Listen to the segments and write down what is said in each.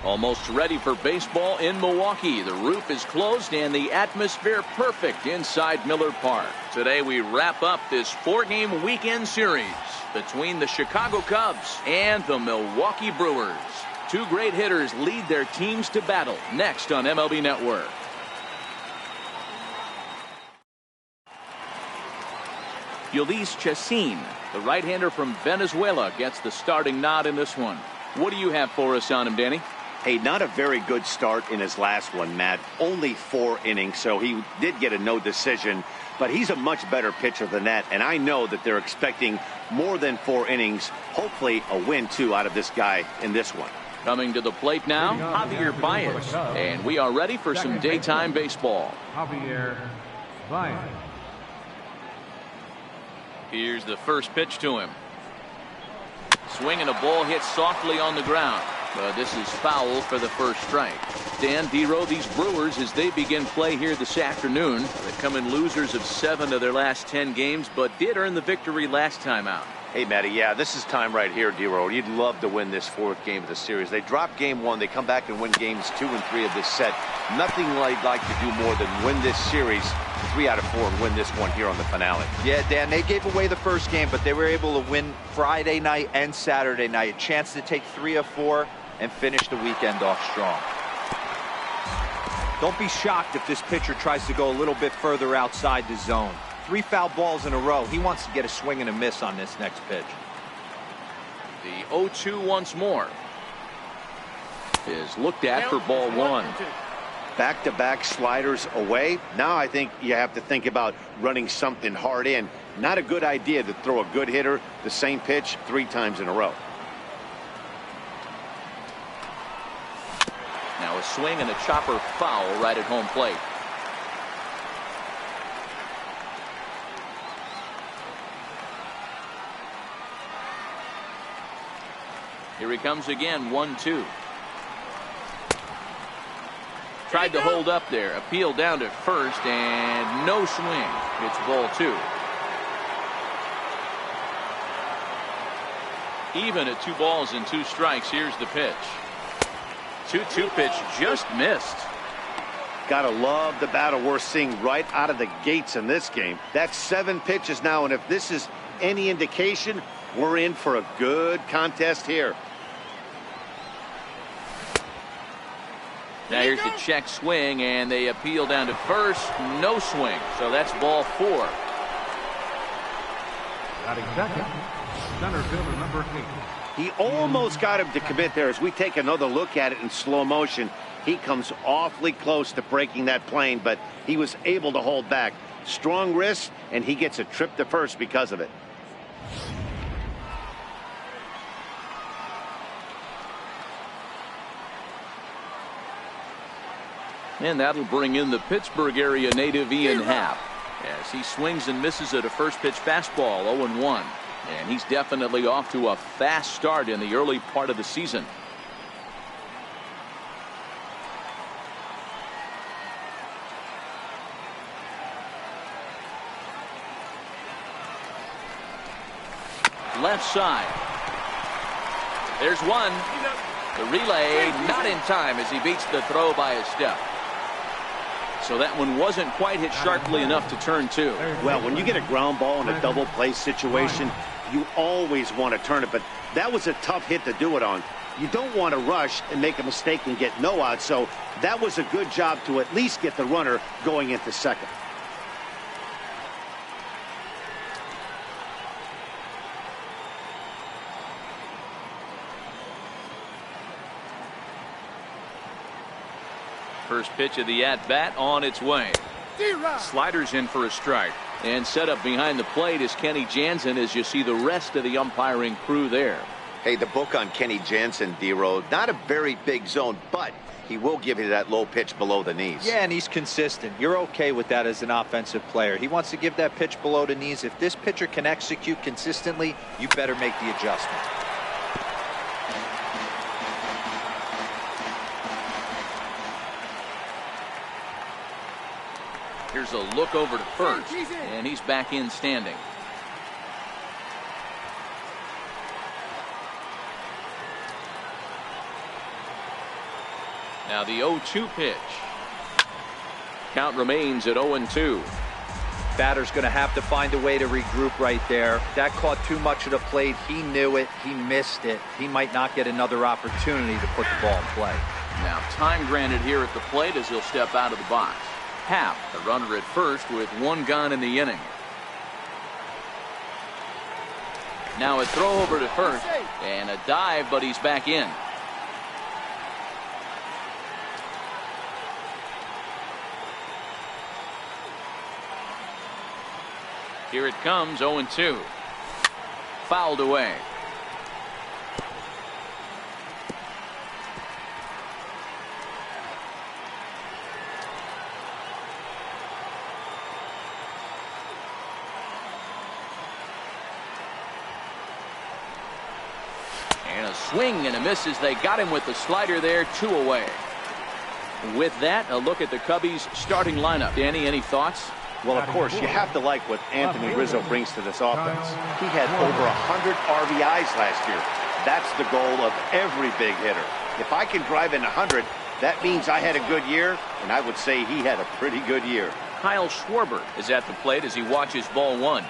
Almost ready for baseball in Milwaukee. The roof is closed and the atmosphere perfect inside Miller Park. Today we wrap up this 4-game weekend series between the Chicago Cubs and the Milwaukee Brewers. Two great hitters lead their teams to battle next on MLB Network. Yuldiz Chacin, the right-hander from Venezuela, gets the starting nod in this one. What do you have for us on him, Danny? Hey, not a very good start in his last one, Matt. Only 4 innings, so he did get a no decision. But he's a much better pitcher than that, and I know that they're expecting more than 4 innings. Hopefully a win, too, out of this guy in this one. Coming to the plate now, Javier Baez. And we are ready for some daytime baseball. Javier Baez. Here's the first pitch to him. Swing and a ball hit softly on the ground. But this is foul for the first strike. Dan Dero, these Brewers, as they begin play here this afternoon, they come in losers of 7 of their last 10 games, but did earn the victory last time out. Hey, Matty, yeah, this is time right here, Dero. You'd love to win this 4th game of the series. They dropped game 1. They come back and win games 2 and 3 of this set. Nothing they'd like to do more than win this series 3 out of 4 and win this one here on the finale. Yeah, Dan, they gave away the first game, but they were able to win Friday night and Saturday night. A chance to take 3 of 4 and finish the weekend off strong. Don't be shocked if this pitcher tries to go a little bit further outside the zone. 3 foul balls in a row. He wants to get a swing and a miss on this next pitch. The 0-2 once more is looked at for ball 1. Back-to-back sliders away. Now I think you have to think about running something hard in. Not a good idea to throw a good hitter the same pitch 3 times in a row. Now a swing and a chopper foul right at home plate. Here he comes again, 1-2. Tried to hold up there, appeal down to first, and no swing. It's ball 2. Even at 2 balls and 2 strikes. Here's the pitch. 2-2 pitch just missed. Gotta love the battle we're seeing right out of the gates in this game. That's 7 pitches now, and if this is any indication, we're in for a good contest here. Now here's the check swing, and they appeal down to first. No swing, so that's ball 4. Batting second, center fielder number 8. He almost got him to commit there. As we take another look at it in slow motion, he comes awfully close to breaking that plane, but he was able to hold back. Strong wrist, and he gets a trip to first because of it. And that'll bring in the Pittsburgh area native Ian Happ as he swings and misses at a first pitch fastball, 0-1. And he's definitely off to a fast start in the early part of the season. Left side. There's one. The relay not in time as he beats the throw by a step. So that one wasn't quite hit sharply enough to turn 2. Well, when you get a ground ball in a double play situation, you always want to turn it, but that was a tough hit to do it on. You don't want to rush and make a mistake and get no out, so that was a good job to at least get the runner going into second. First pitch of the at-bat on its way. Sliders in for a strike. And set up behind the plate is Kenny Jansen as you see the rest of the umpiring crew there. Hey, the book on Kenny Jansen, D-Road, not a very big zone, but he will give you that low pitch below the knees. Yeah, and he's consistent. You're okay with that as an offensive player. He wants to give that pitch below the knees. If this pitcher can execute consistently, you better make the adjustment. Here's a look over to first, and he's back in standing. Now the 0-2 pitch. Count remains at 0-2. Batter's going to have to find a way to regroup right there. That caught too much of the plate. He knew it. He missed it. He might not get another opportunity to put the ball in play. Now time granted here at the plate as he'll step out of the box. Happ, the runner at first with one gone in the inning. Now a throw over to first and a dive, but he's back in. Here it comes, 0-2. Fouled away. And a swing and a miss as they got him with the slider there, 2 away. With that, a look at the Cubbies' starting lineup. Danny, any thoughts? Well, of course, you have to like what Anthony Rizzo brings to this offense. He had over 100 RBIs last year. That's the goal of every big hitter. If I can drive in 100, that means I had a good year, and I would say he had a pretty good year. Kyle Schwarber is at the plate as he watches ball 1.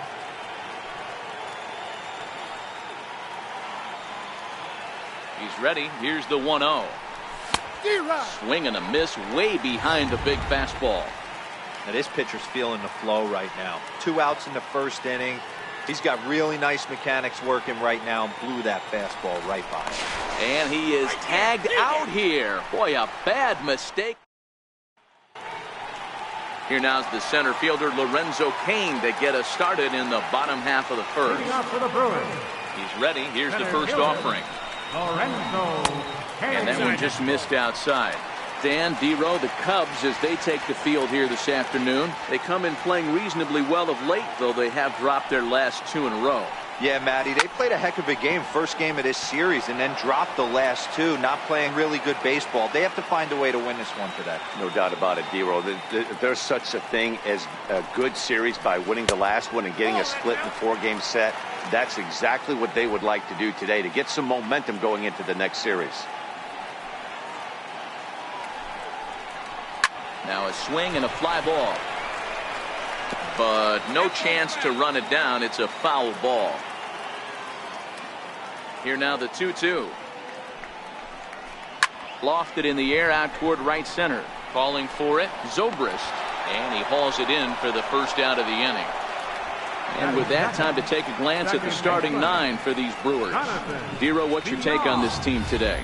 He's ready. Here's the 1-0. Swing and a miss way behind the big fastball. Now this pitcher's feeling the flow right now. 2 outs in the first inning. He's got really nice mechanics working right now and blew that fastball right by him. And he is tagged out here. Boy, a bad mistake. Here now's the center fielder Lorenzo Cain to get us started in the bottom half of the first. He's ready. Here's the first offering. And that one just missed outside. Dan, D-Row, the Cubs, as they take the field here this afternoon, they come in playing reasonably well of late, though they have dropped their last 2 in a row. Yeah, Matty, they played a heck of a game, first game of this series, and then dropped the last 2, not playing really good baseball. They have to find a way to win this one today. No doubt about it, D-Row. There's such a thing as a good series by winning the last one and getting a split in the 4-game set. That's exactly what they would like to do today to get some momentum going into the next series. Now a swing and a fly ball. But no chance to run it down. It's a foul ball. Here now the 2-2. Lofted in the air out toward right center. Calling for it, Zobrist. And he hauls it in for the first out of the inning. And with that, time to take a glance at the starting 9 for these Brewers. D-Row, what's your take on this team today?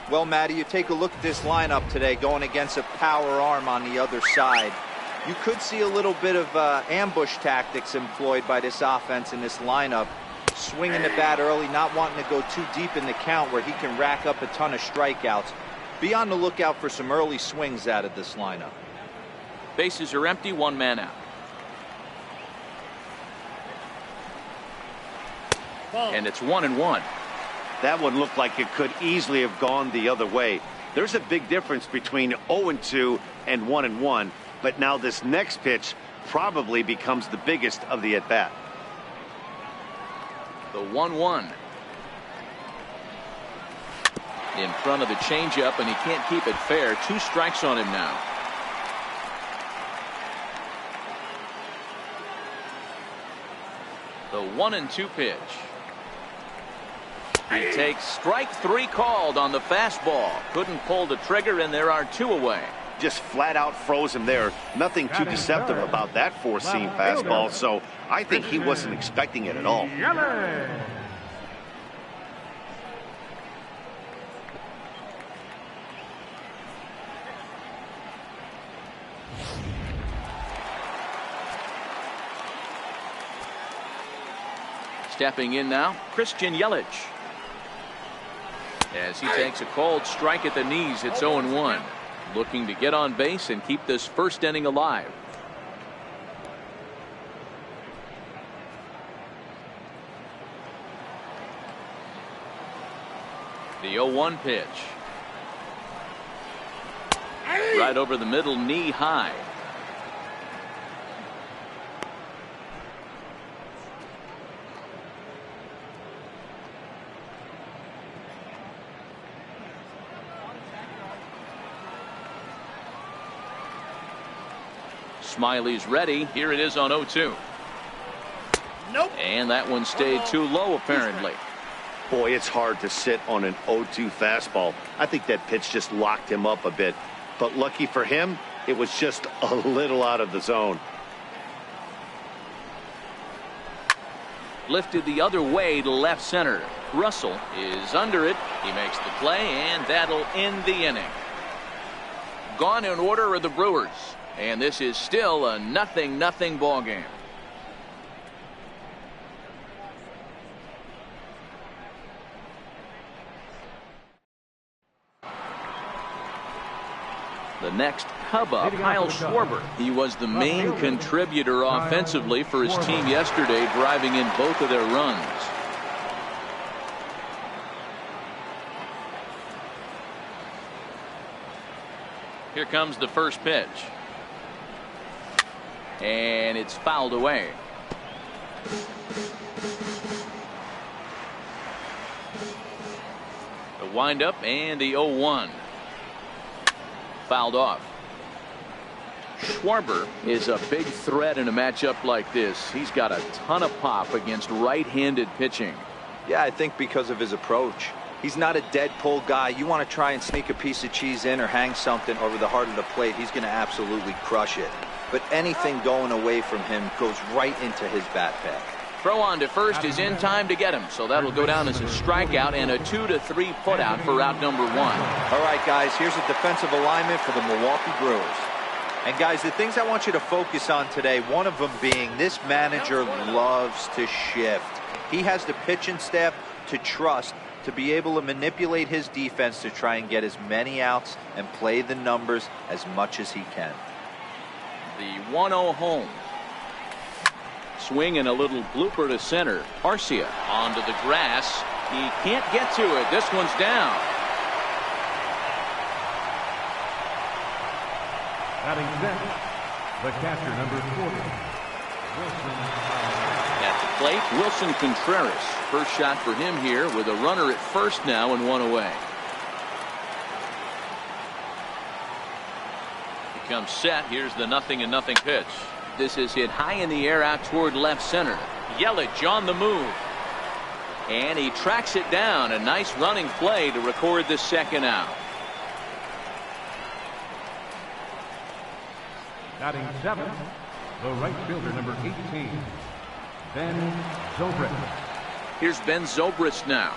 Well, Matty, you take a look at this lineup today going against a power arm on the other side. You could see a little bit of ambush tactics employed by this offense in this lineup. Swinging the bat early, not wanting to go too deep in the count where he can rack up a ton of strikeouts. Be on the lookout for some early swings out of this lineup. Bases are empty, 1 man out. And it's 1-1. That one looked like it could easily have gone the other way. There's a big difference between 0-2 and 1-1, but now this next pitch probably becomes the biggest of the at-bat. The 1-1. In front of the changeup, and he can't keep it fair. 2 strikes on him now. The 1-2 pitch. He takes strike 3 called on the fastball. Couldn't pull the trigger, and there are 2 away. Just flat out froze him there. Nothing too deceptive about that 4-seam fastball, so I think he wasn't expecting it at all. Stepping in now, Christian Yelich. As he takes a cold strike at the knees, it's 0-1. Looking to get on base and keep this first inning alive. The 0-1 pitch. Right over the middle, knee high. Smiley's ready. Here it is on 0-2. Nope. And that one stayed too low, apparently. Boy, it's hard to sit on an 0-2 fastball. I think that pitch just locked him up a bit. But lucky for him, it was just a little out of the zone. Lifted the other way to left center. Russell is under it. He makes the play, and that'll end the inning. Gone in order are the Brewers. And this is still a 0-0 ball game. The next Cub up, Kyle Schwarber. He was the main contributor offensively for his team yesterday, driving in both of their runs. Here comes the first pitch. And it's fouled away. The windup and the 0-1. Fouled off. Schwarber is a big threat in a matchup like this. He's got a ton of pop against right-handed pitching. Yeah, I think because of his approach. He's not a dead pull guy. You want to try and sneak a piece of cheese in or hang something over the heart of the plate, he's going to absolutely crush it. But anything going away from him goes right into his bat pack. Throw on to first is in time to get him, so that'll go down as a strikeout and a 2-3 putout for out number 1. All right, guys, here's a defensive alignment for the Milwaukee Brewers. And guys, the things I want you to focus on today, one of them being this manager loves to shift. He has the pitching staff to trust to be able to manipulate his defense to try and get as many outs and play the numbers as much as he can. The 1-0 home. Swing and a little blooper to center. Arcia onto the grass. He can't get to it. This one's down. Batting fifth, the catcher, number 40, Wilson. At the plate, Wilson Contreras. First shot for him here with a runner at first now and one away. He comes set. Here's the 0-0 pitch. This is hit high in the air out toward left center. Yelich on the move. And he tracks it down. A nice running play to record the second out. Batting seventh, the right fielder, number 18, Ben Zobrist. Here's Ben Zobrist now.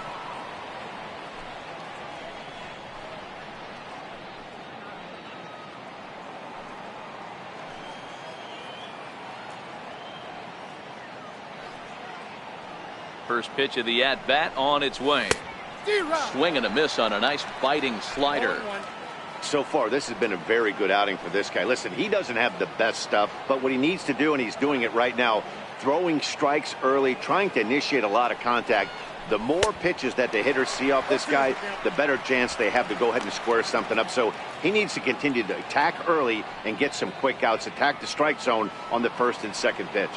First pitch of the at-bat on its way. Swing and a miss on a nice biting slider. So far, this has been a very good outing for this guy. Listen, he doesn't have the best stuff, but what he needs to do, and he's doing it right now, throwing strikes early, trying to initiate a lot of contact. The more pitches that the hitters see off this guy, the better chance they have to go ahead and square something up. So he needs to continue to attack early and get some quick outs, attack the strike zone on the first and second pitch.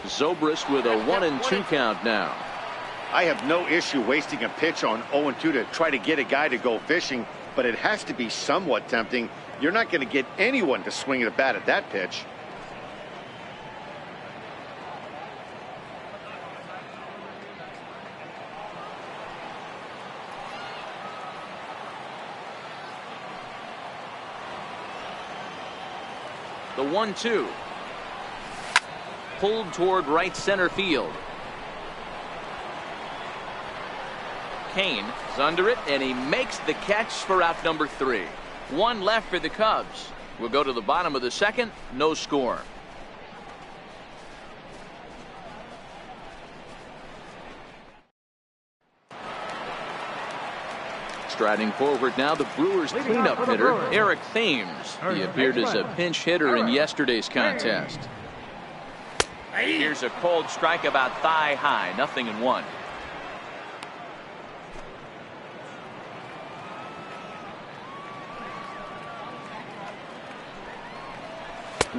Zobrist with a 1-2 count now. I have no issue wasting a pitch on 0-2 to try to get a guy to go fishing, but it has to be somewhat tempting. You're not going to get anyone to swing the bat at that pitch. The 1-2. Pulled toward right center field. Kane is under it, and he makes the catch for out number 3. One left for the Cubs. We'll go to the bottom of the second. No score. Striding forward now, the Brewers cleanup hitter, Eric Thames. He appeared as a pinch hitter in yesterday's contest. Here's a cold strike about thigh high. 0-1.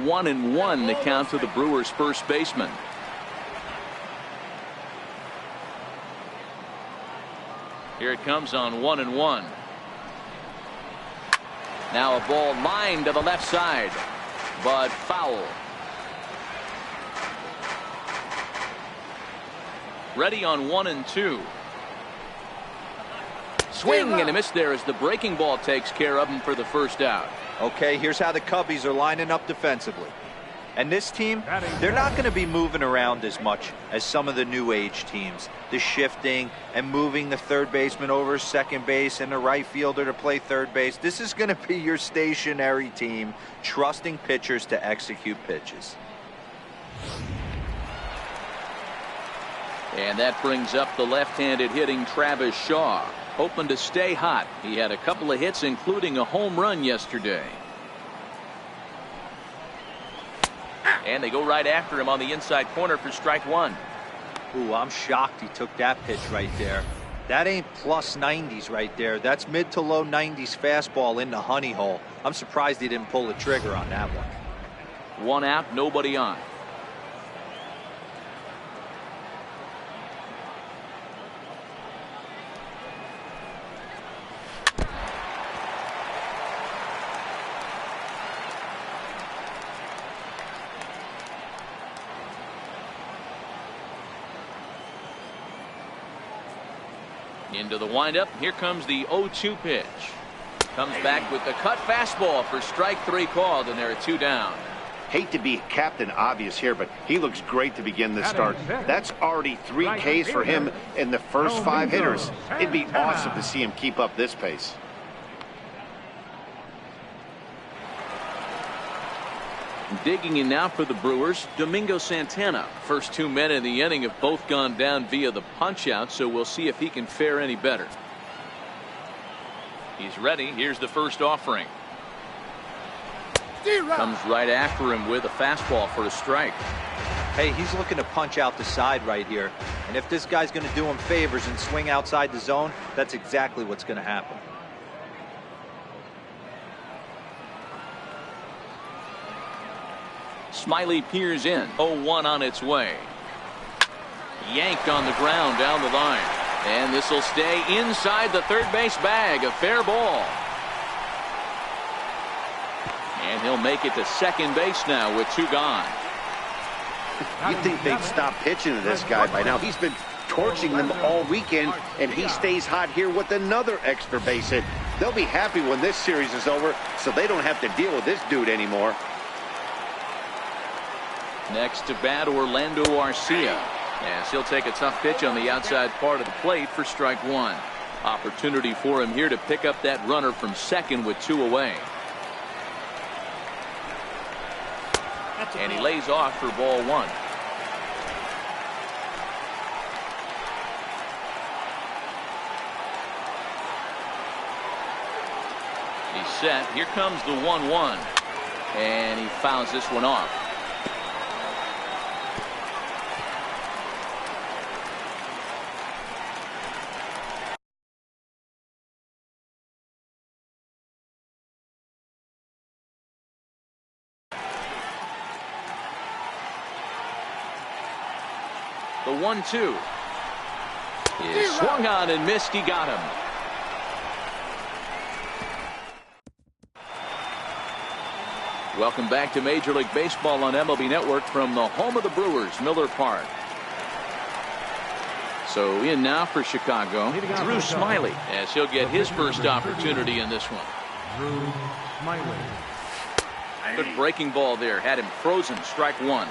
One and one the count to the Brewers' first baseman. Here it comes on 1-1. Now a ball lined to the left side, but foul. Ready on 1-2. Swing and a miss there as the breaking ball takes care of him for the first out. Okay, here's how the Cubbies are lining up defensively. And this team, they're not going to be moving around as much as some of the new age teams. The shifting and moving the third baseman over second base and the right fielder to play third base. This is going to be your stationary team, trusting pitchers to execute pitches. And that brings up the left-handed hitting Travis Shaw, hoping to stay hot. He had a couple of hits, including a home run yesterday. And they go right after him on the inside corner for strike one. Ooh, I'm shocked he took that pitch right there. That ain't plus 90s right there. That's mid to low 90s fastball in the honey hole. I'm surprised he didn't pull the trigger on that one. One out, nobody on. Into the windup. Here comes the 0-2 pitch. Comes back with the cut fastball for strike three called, and there are two down. Hate to be Captain Obvious here, but he looks great to begin this start. That's already 3 Ks for him in the first 5 hitters. It'd be awesome to see him keep up this pace. Digging in now for the Brewers, Domingo Santana. First 2 men in the inning have both gone down via the punch-out, so we'll see if he can fare any better. He's ready. Here's the first offering. Comes right after him with a fastball for a strike. Hey, he's looking to punch out the side right here. And if this guy's going to do him favors and swing outside the zone, that's exactly what's going to happen. Smiley peers in. 0-1 on its way. Yanked on the ground down the line. And this will stay inside the third base bag. A fair ball. And he'll make it to second base now with 2 gone. You'd think they'd stop pitching to this guy by now. He's been torching them all weekend, and he stays hot here with another extra base hit. They'll be happy when this series is over, so they don't have to deal with this dude anymore. Next to bat, Orlando Arcia. As he'll take a tough pitch on the outside part of the plate for strike one. Opportunity for him here to pick up that runner from second with 2 away. And he lays off for ball 1. He's set. Here comes the 1-1. And he fouls this one off. The 1-2 is swung on and missed. He got him. Welcome back to Major League Baseball on MLB Network from the home of the Brewers, Miller Park. So in now for Chicago, Drew Smiley, as he'll get his first opportunity in this one. Drew Smiley. Good breaking ball there, had him frozen. Strike one.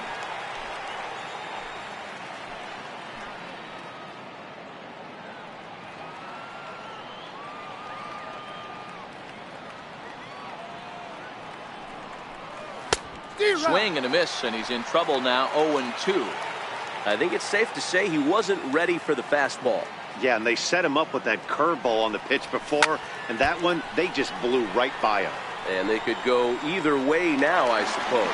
Swing and a miss, and he's in trouble now. 0-2. I think it's safe to say he wasn't ready for the fastball. Yeah, and they set him up with that curveball on the pitch before, and that one, they just blew right by him. And they could go either way now, I suppose.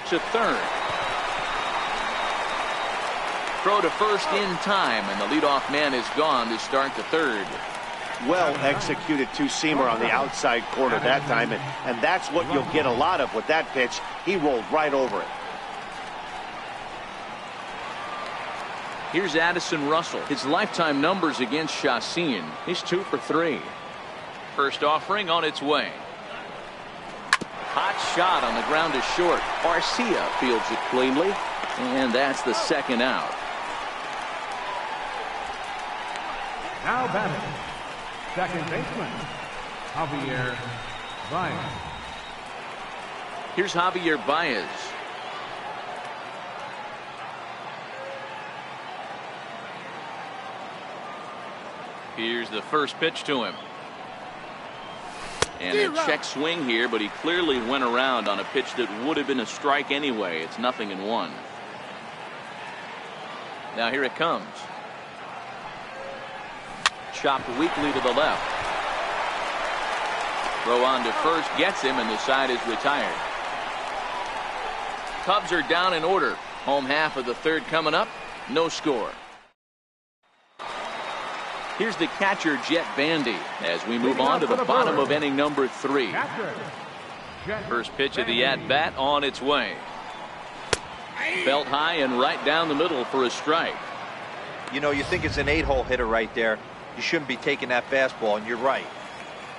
To third. Throw to first in time, and the leadoff man is gone to start the third. Well executed two-seamer on the outside corner that time, and that's what you'll get a lot of with that pitch. He rolled right over it. Here's Addison Russell. His lifetime numbers against Chacin. He's 2 for 3. First offering on its way. Hot shot on the ground is short. Garcia fields it cleanly, and that's the second out. Now batting, second baseman, Javier Baez. Here's Javier Baez. Here's the first pitch to him. And a check swing here, but he clearly went around on a pitch that would have been a strike anyway. It's 0-1. Now here it comes. Chopped weakly to the left. Throw on to first, gets him, and the side is retired. Cubs are down in order. Home half of the third coming up. No score. Here's the catcher, Jet Bandy, as we move on to the bottom of inning number 3. First pitch of the at-bat on its way. Belt high and right down the middle for a strike. You know, you think it's an 8-hole hitter right there. You shouldn't be taking that fastball, and you're right.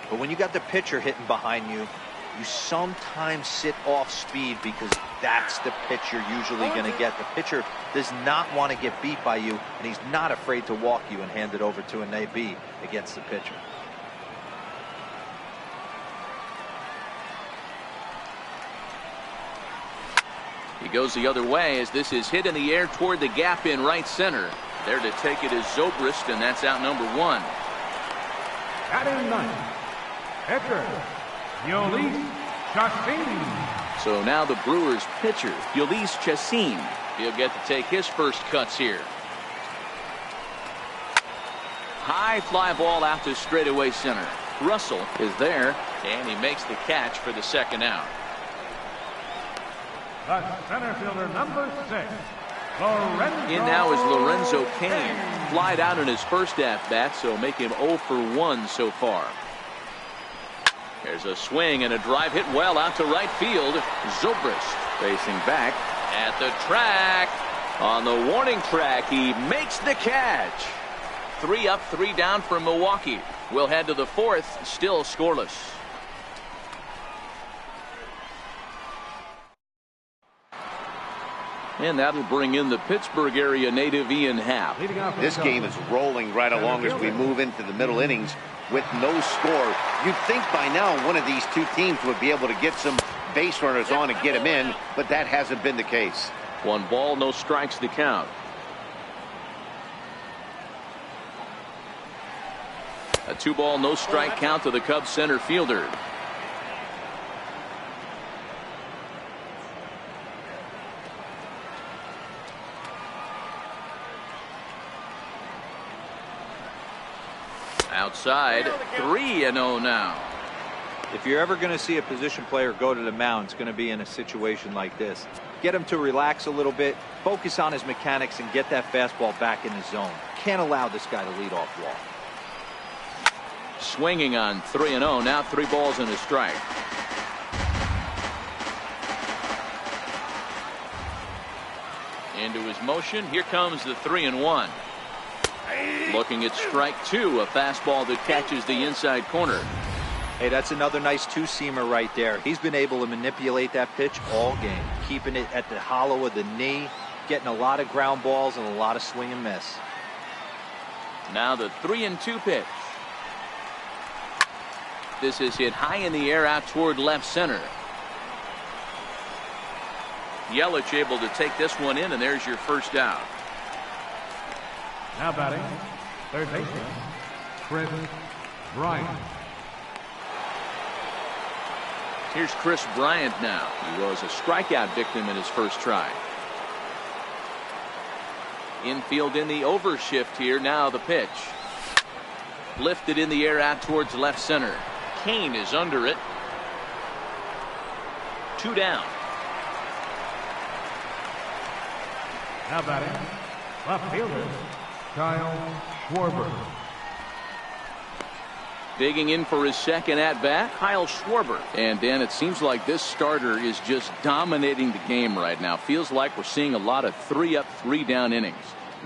But when you got the pitcher hitting behind you, you sometimes sit off speed because that's the pitch you're usually going to get. The pitcher does not want to get beat by you, and he's not afraid to walk you and hand it over to an AB against the pitcher. He goes the other way as this is hit in the air toward the gap in right center. There to take it is Zobrist, and that's out number 1. Batting ninth, pitcher, Yolis Chacin. So now the Brewers pitcher, Yolis Chacin. He'll get to take his first cuts here. High fly ball out to straightaway center. Russell is there, and he makes the catch for the second out. The center fielder, number 6, Lorenzo. In now is Lorenzo Cain. Flied out in his first at-bat, so make him 0 for 1 so far. There's a swing and a drive hit well out to right field. Zobrist facing back at the track. On the warning track, he makes the catch. 3 up, 3 down for Milwaukee. We'll head to the 4th, still scoreless. And that'll bring in the Pittsburgh area native Ian Happ. This game is rolling right along as we move into the middle innings with no score. You'd think by now one of these two teams would be able to get some base runners on and get them in, but that hasn't been the case. 1 ball, no strikes to count. A 2 ball, no strike count to the Cubs center fielder. Outside, 3-0 now. If you're ever going to see a position player go to the mound, it's going to be in a situation like this. Get him to relax a little bit, focus on his mechanics, and get that fastball back in the zone. Can't allow this guy to lead off walk. Swinging on 3-0, now 3 balls and a strike. Into his motion, here comes the 3-1. Looking at strike 2, a fastball that catches the inside corner. Hey, that's another nice two-seamer right there. He's been able to manipulate that pitch all game, keeping it at the hollow of the knee, getting a lot of ground balls and a lot of swing and miss. Now the 3-2 pitch. This is hit high in the air out toward left center. Yelich able to take this one in, and there's your first out. Now batting, third baseman, Chris Bryant. Here's Chris Bryant now. He was a strikeout victim in his first try. Infield in the overshift here. Now the pitch. Lifted in the air out towards left center. Cain is under it. 2 down. Now batting, left fielder, Kyle Schwarber. Digging in for his second at-bat, Kyle Schwarber. And, Dan, it seems like this starter is just dominating the game right now. Feels like we're seeing a lot of 3-up, 3-down innings.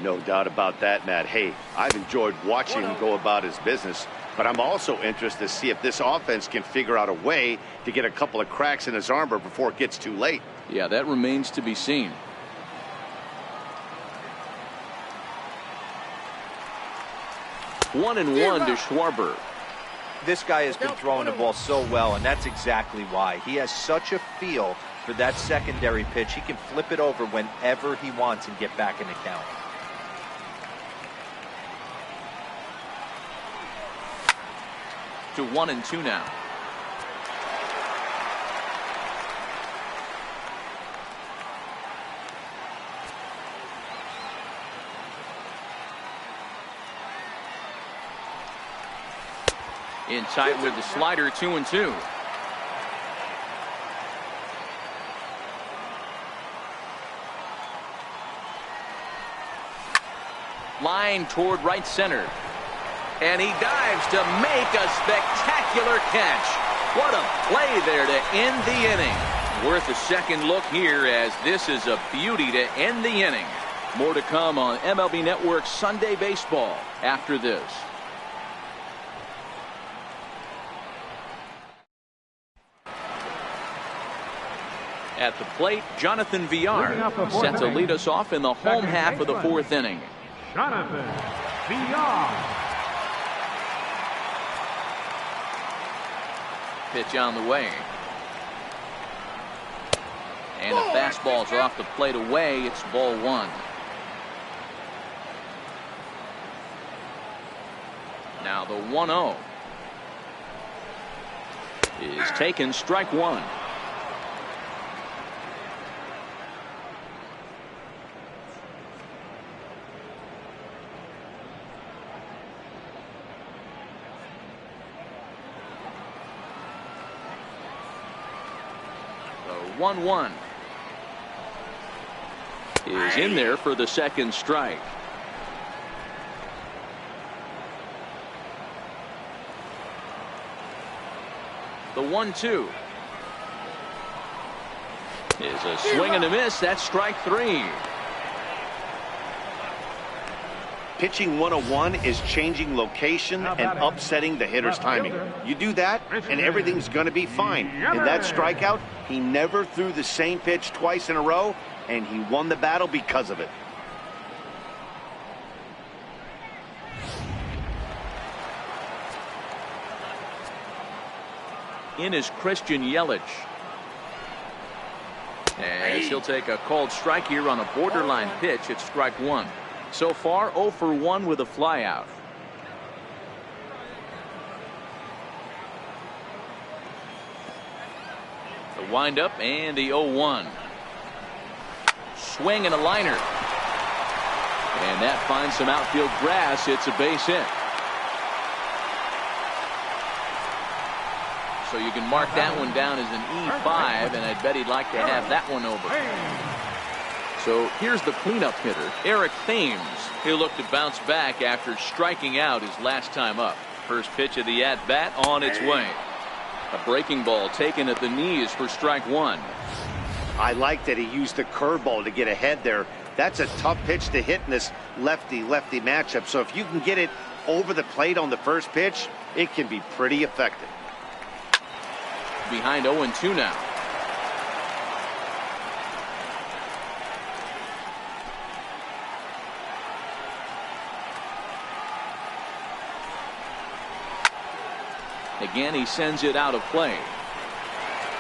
No doubt about that, Matt. Hey, I've enjoyed watching him go about his business, but I'm also interested to see if this offense can figure out a way to get a couple of cracks in his armor before it gets too late. Yeah, that remains to be seen. One and one to Schwarber. This guy has been throwing the ball so well, and that's exactly why. He has such a feel for that secondary pitch. He can flip it over whenever he wants and get back in the count. To 1-2 now. In tight with the slider, 2-2. Line toward right center. And he dives to make a spectacular catch. What a play there to end the inning. Worth a second look here, as this is a beauty to end the inning. More to come on MLB Network Sunday Baseball after this. At the plate, Jonathan Villar set to lead us off in the home half of the fourth inning. Jonathan Villar. Pitch on the way. And the fastball's off the plate away. It's ball one. Now the 1-0 is taken, strike one. The 1-1 is in there for the second strike. The 1-2 is a swing and a miss. That's strike three. Pitching 101 is changing location and upsetting the hitter's timing. You do that, and everything's going to be fine. In that strikeout, he never threw the same pitch twice in a row, and he won the battle because of it. In is Christian Yelich, as he'll take a called strike here on a borderline pitch at strike one. So far 0 for 1 with a flyout. The windup and the 0-1. Swing and a liner, and that finds some outfield grass. It's a base hit. So you can mark that one down as an E5, and I bet he'd like to have that one over. So here's the cleanup hitter, Eric Thames. He'll look to bounce back after striking out his last time up. First pitch of the at-bat on its way. A breaking ball taken at the knees for strike one. I like that he used the curveball to get ahead there. That's a tough pitch to hit in this lefty-lefty matchup. So if you can get it over the plate on the first pitch, it can be pretty effective. Behind 0-2 now. Again, he sends it out of play.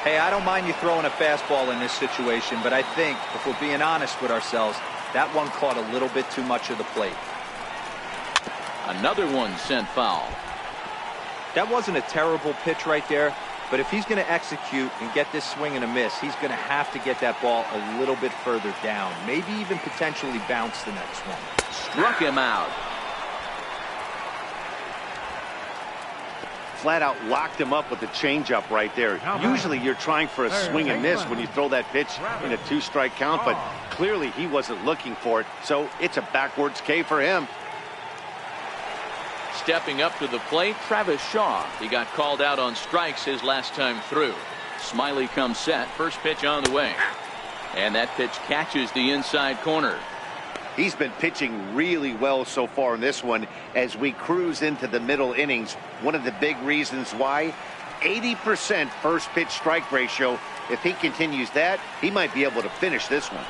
Hey, I don't mind you throwing a fastball in this situation, but I think, if we're being honest with ourselves, that one caught a little bit too much of the plate. Another one sent foul. That wasn't a terrible pitch right there, but if he's going to execute and get this swing and a miss, he's going to have to get that ball a little bit further down, maybe even potentially bounce the next one. Struck him out. Flat out locked him up with the changeup right there. Usually you're trying for a swing and miss when you throw that pitch in a two-strike count, but clearly he wasn't looking for it, so it's a backwards K for him. Stepping up to the plate, Travis Shaw. He got called out on strikes his last time through. Smiley comes set. First pitch on the way. And that pitch catches the inside corner. He's been pitching really well so far in this one as we cruise into the middle innings. One of the big reasons why, 80% first pitch strike ratio. If he continues that, he might be able to finish this one.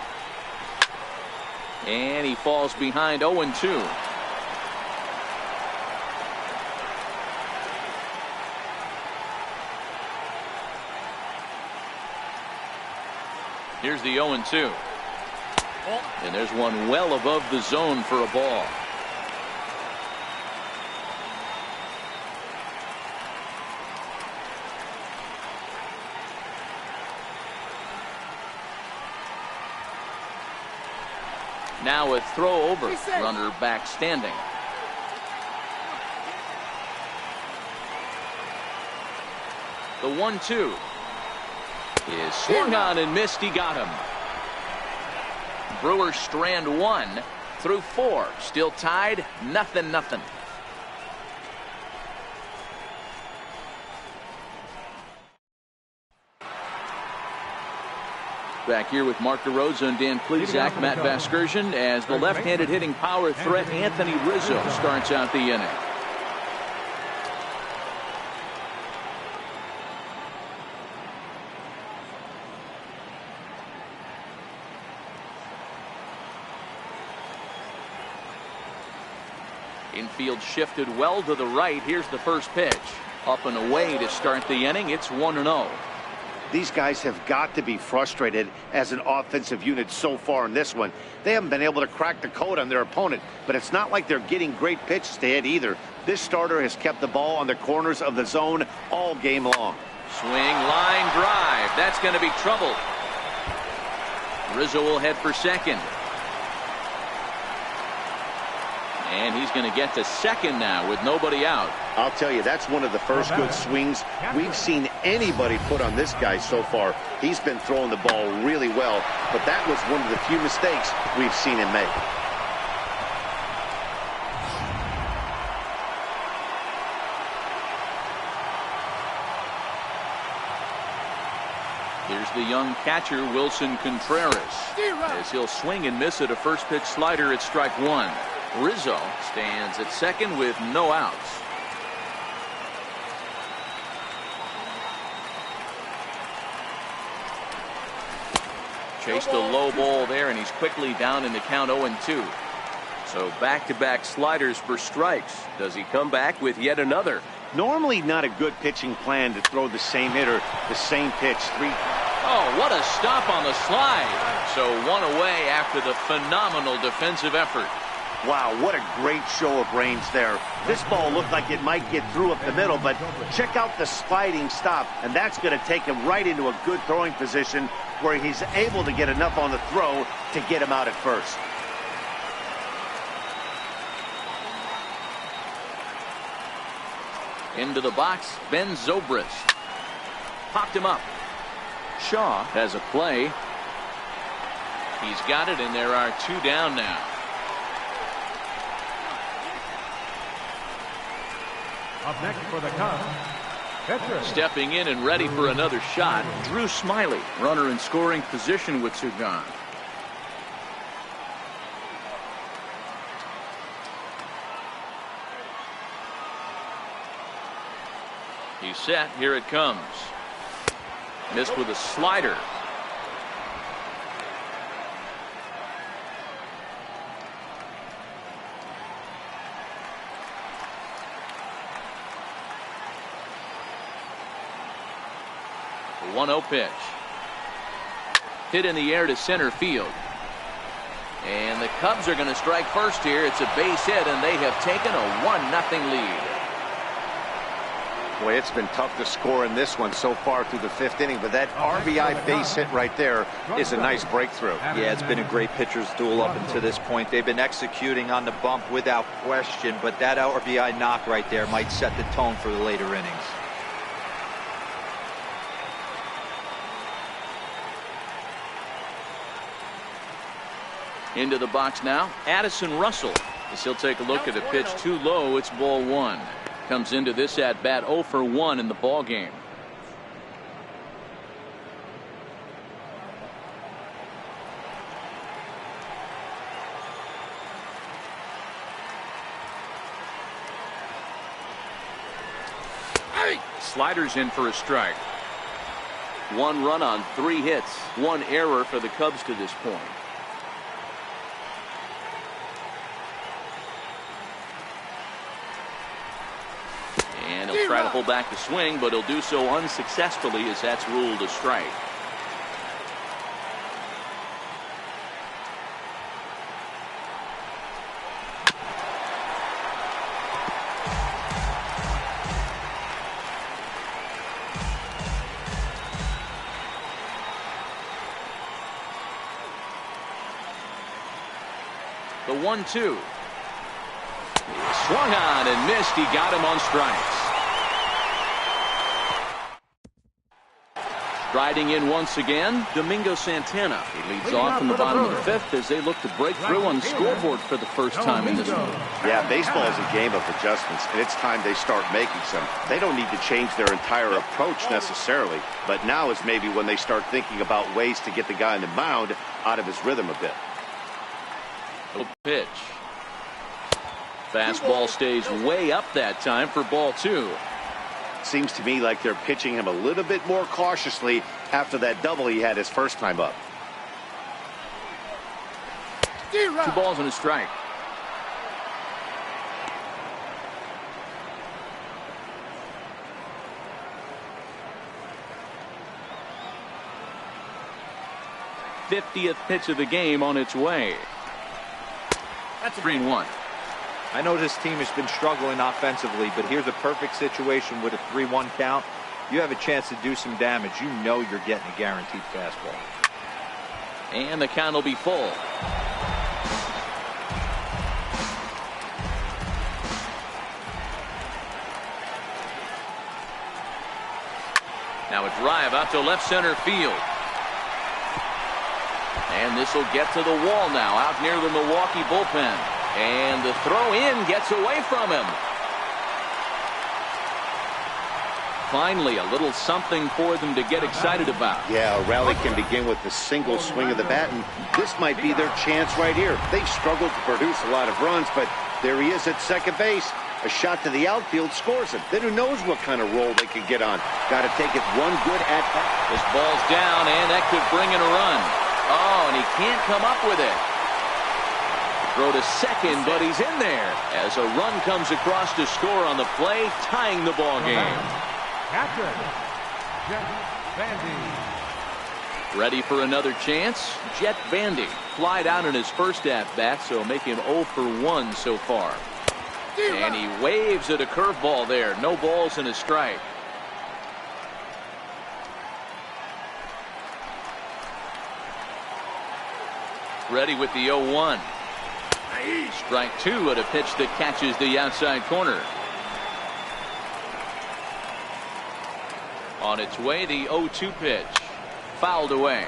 And he falls behind 0-2. Here's the 0-2. And there's one well above the zone for a ball. Now a throw over. Runner back standing. The 1-2 is swung on and missed. He got him. Brewers strand 1 through 4. Still tied, 0-0. Back here with Mark DeRosa and Dan Plesac, Matt Vasgersian, as the left-handed hitting power threat Anthony Rizzo starts out the inning. Infield shifted well to the right. Here's the first pitch. Up and away to start the inning. It's 1-0. These guys have got to be frustrated as an offensive unit so far in this one. They haven't been able to crack the code on their opponent, but it's not like they're getting great pitches to hit either. This starter has kept the ball on the corners of the zone all game long. Swing, line drive. That's going to be trouble. Rizzo will head for second. And he's going to get to second now with nobody out. I'll tell you, that's one of the first good swings we've seen anybody put on this guy so far. He's been throwing the ball really well, but that was one of the few mistakes we've seen him make. Here's the young catcher, Wilson Contreras, as he'll swing and miss at a first pitch slider at strike 1. Rizzo stands at second with no outs. Chased a low ball there, and he's quickly down in the count 0-2. So back-to-back sliders for strikes. Does he come back with yet another? Normally not a good pitching plan to throw the same hitter, the same pitch 3. Oh, what a stop on the slide. So one away after the phenomenal defensive effort. Wow, what a great show of range there. This ball looked like it might get through up the middle, but check out the sliding stop, and that's going to take him right into a good throwing position where he's able to get enough on the throw to get him out at first. Into the box, Ben Zobrist. Popped him up. Shaw has a play. He's got it, and there are 2 down now. Up next for the Cubs, stepping in and ready for another shot, Drew Smiley, runner in scoring position with 2 gone. He's set. Here it comes. Missed with a slider. The 1-0 pitch. Hit in the air to center field. And the Cubs are going to strike first here. It's a base hit, and they have taken a 1-0 lead. Boy, it's been tough to score in this one so far through the 5th inning, but that RBI base hit right there is a nice breakthrough. Yeah, it's been a great pitcher's duel up until this point. They've been executing on the bump without question, but that RBI knock right there might set the tone for the later innings. Into the box now, Addison Russell. As he'll take a look at a pitch too low. It's ball one. Comes into this at bat 0 for 1 in the ball game. Sliders in for a strike. 1 run on 3 hits. 1 error for the Cubs to this point. And he'll try to hold back the swing, but he'll do so unsuccessfully as that's ruled a strike. The 1-2. Swung on and missed. He got him on strikes. Striding in once again, Domingo Santana. He leads off in the bottom of the 5th as they look to break through on the scoreboard for the first time in this one. Yeah, baseball is a game of adjustments, and it's time they start making some. They don't need to change their entire approach necessarily, but now is maybe when they start thinking about ways to get the guy on the mound out of his rhythm a bit. Pitch. Fastball stays way up that time for ball 2. Seems to me like they're pitching him a little bit more cautiously after that double he had his first time up. 2 balls and a strike. '50th pitch of the game on its way. That's 3-1. I know this team has been struggling offensively, but here's a perfect situation with a 3-1 count. You have a chance to do some damage. You know you're getting a guaranteed fastball. And the count will be full. Now a drive out to left center field. And this will get to the wall now out near the Milwaukee bullpen. And the throw in gets away from him. Finally, a little something for them to get excited about. Yeah, a rally can begin with a single swing of the bat, and this might be their chance right here. They've struggled to produce a lot of runs, but there he is at second base. A shot to the outfield scores him. Then who knows what kind of roll they can get on. Got to take it one good at bat. This ball's down, and that could bring in a run. Oh, and he can't come up with it. Throw to second, but he's in there as a run comes across to score on the play, tying the ball game. Captain, Jet Bandy. Ready for another chance? Jet Bandy flied out in his first at-bat, so make him 0 for 1 so far. And he waves at a curveball there. No balls and a strike. Ready with the 0-1. Strike 2 at a pitch that catches the outside corner. On its way, the 0-2 pitch. Fouled away.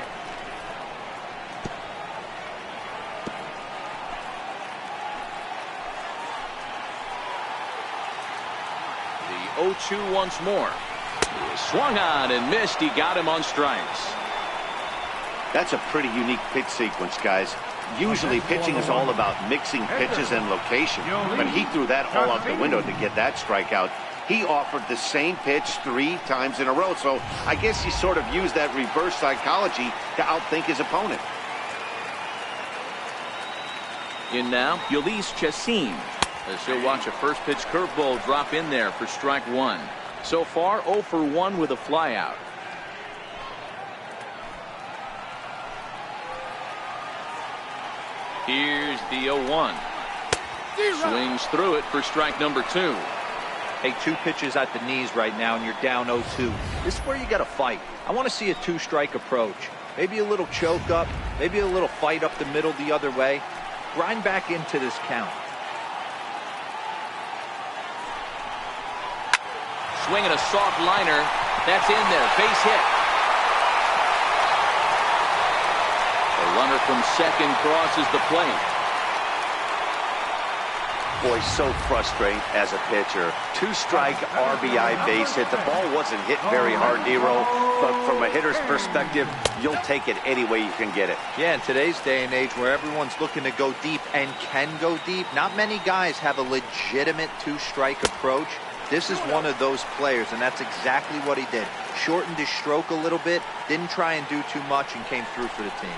The 0-2 once more. He swung on and missed. He got him on strikes. That's a pretty unique pitch sequence, guys. Usually pitching is all about mixing pitches and location, but he threw that all out the window to get that strikeout. He offered the same pitch 3 times in a row, so I guess he sort of used that reverse psychology to outthink his opponent. In now, Ulysses Chassin, as he'll watch a first pitch curveball drop in there for strike 1. So far, 0 for 1 with a flyout. Here's the 0-1. Swings through it for strike number 2. Hey, 2 pitches at the knees right now, and you're down 0-2. This is where you got to fight. I want to see a 2-strike approach. Maybe a little choke up, maybe a little fight up the middle the other way. Grind back into this count. Swinging a soft liner. That's in there. Base hit. The runner from second crosses the plate. Boy, so frustrating as a pitcher. 2-strike RBI base hit. The ball wasn't hit very hard, Nero, but from a hitter's perspective, you'll take it any way you can get it. Yeah, in today's day and age where everyone's looking to go deep and can go deep, not many guys have a legitimate 2-strike approach. This is one of those players, and that's exactly what he did. Shortened his stroke a little bit, didn't try and do too much, and came through for the team.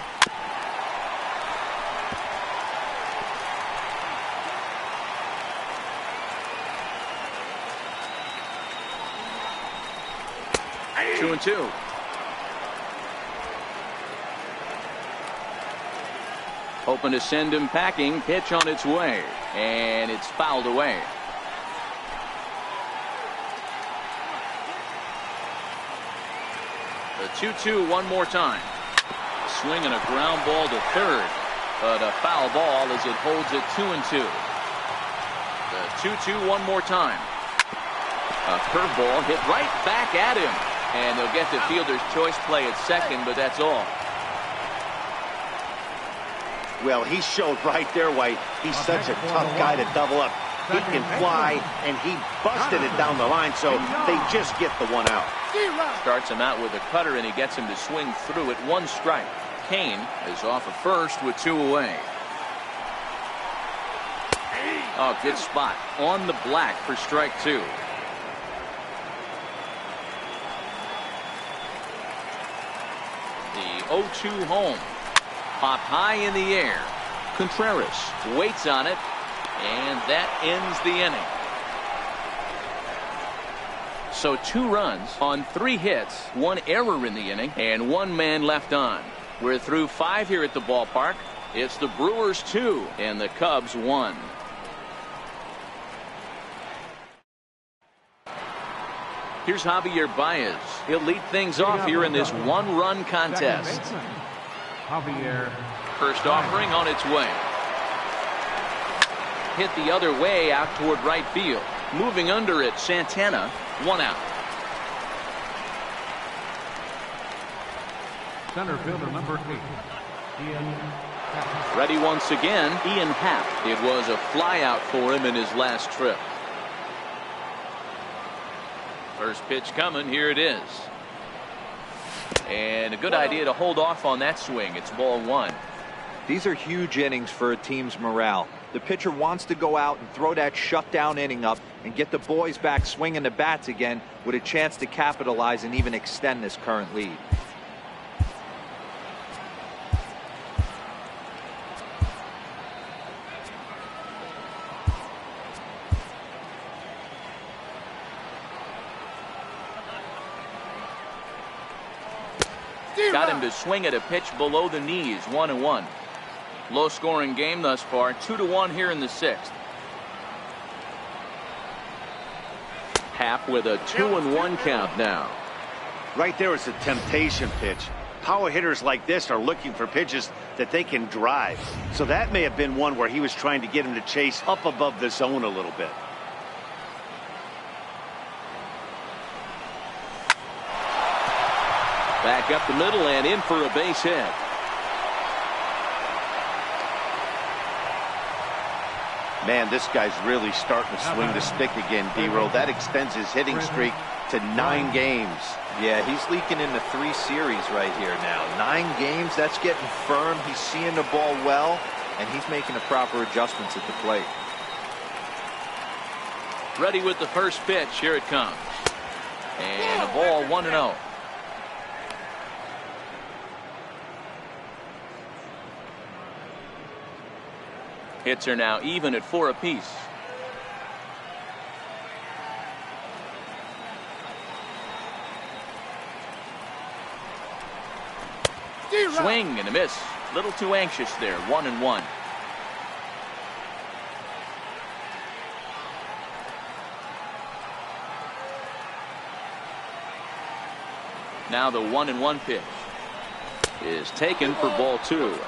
Two and two. Hoping to send him packing. Pitch on its way, and it's fouled away. The 2-2 one more time. Swinging a ground ball to third, but a foul ball as it holds it 2-2. The 2-2 one more time. A curveball hit right back at him, and they'll get the fielder's choice play at second, but that's all. Well, he showed right there why he's such a tough guy to double up. He can fly, and he busted it down the line, so they just get the one out. Starts him out with a cutter, and he gets him to swing through it. 1 strike. Kane is off of first with 2 away. Oh, good spot on the black for strike 2. The 0-2 home. Pop high in the air. Contreras waits on it, and that ends the inning. So 2 runs on 3 hits, 1 error in the inning, and 1 man left on. We're through 5 here at the ballpark. It's the Brewers 2 and the Cubs 1. Here's Javier Baez. He'll lead things off here in this 1-run contest. Javier. First offering on its way. Hit the other way out toward right field. Moving under it, Santana. 1 out. Center fielder number 8, Ian Happ. Ready once again, Ian Happ. It was a flyout for him in his last trip. First pitch coming. Here it is. And a good idea to hold off on that swing. It's ball 1. These are huge innings for a team's morale. The pitcher wants to go out and throw that shutdown inning up and get the boys back swinging the bats again with a chance to capitalize and even extend this current lead. Got him to swing at a pitch below the knees. 1-1. Low scoring game thus far. 2-1 here in the 6th. Happ with a 2-1 count now. Right there is a temptation pitch. Power hitters like this are looking for pitches that they can drive. So that may have been one where he was trying to get him to chase up above the zone a little bit. Back up the middle and in for a base hit. Man, this guy's really starting to swing the stick again, D-Roll. That extends his hitting streak to 9 games. Yeah, he's leaking into 3 series right here now. 9 games, that's getting firm. He's seeing the ball well, and he's making the proper adjustments at the plate. Ready with the first pitch. Here it comes. And a ball 1-0. Hits are now even at 4 apiece. Swing and a miss. Little too anxious there. 1-1. Now the 1-1 pitch is taken for ball 2.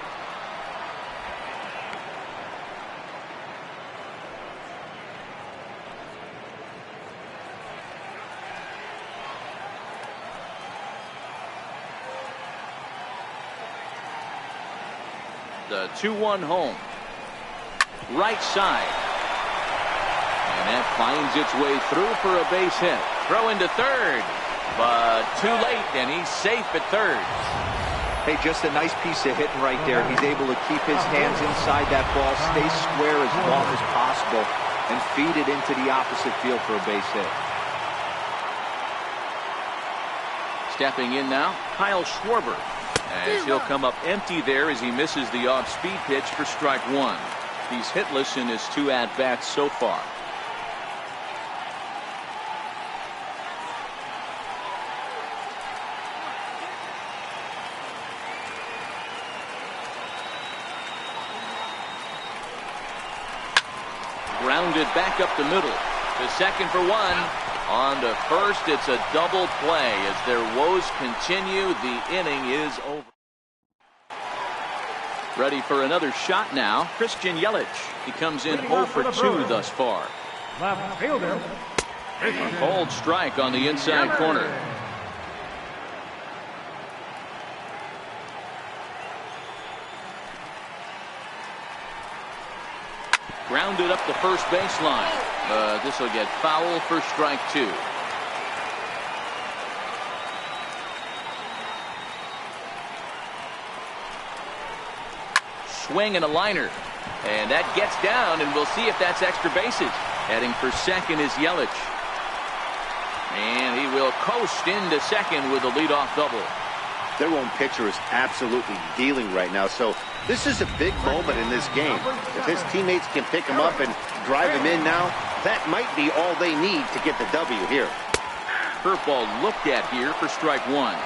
The 2-1 home. Right side. That finds its way through for a base hit. Throw into third, but too late, and he's safe at third. Hey, just a nice piece of hitting right there. He's able to keep his hands inside that ball, stay square as long as possible, and feed it into the opposite field for a base hit. Stepping in now, Kyle Schwarber. As he'll come up empty there as he misses the off-speed pitch for strike one. He's hitless in his 2 at-bats so far. Grounded back up the middle. To second for one. On to first, it's a double play. As their woes continue, the inning is over. Ready for another shot now, Christian Yelich. He comes in 0 for 2 thus far. Left fielder. A cold strike on the inside corner. Grounded up the first baseline. This will get foul for strike 2. Swing and a liner. And that gets down, and we'll see if that's extra bases. Heading for second is Yelich. And he will coast into second with a leadoff double. Their own pitcher is absolutely dealing right now, so this is a big moment in this game. If his teammates can pick him up and drive him in now, that might be all they need to get the W here. Curveball looked at here for strike one.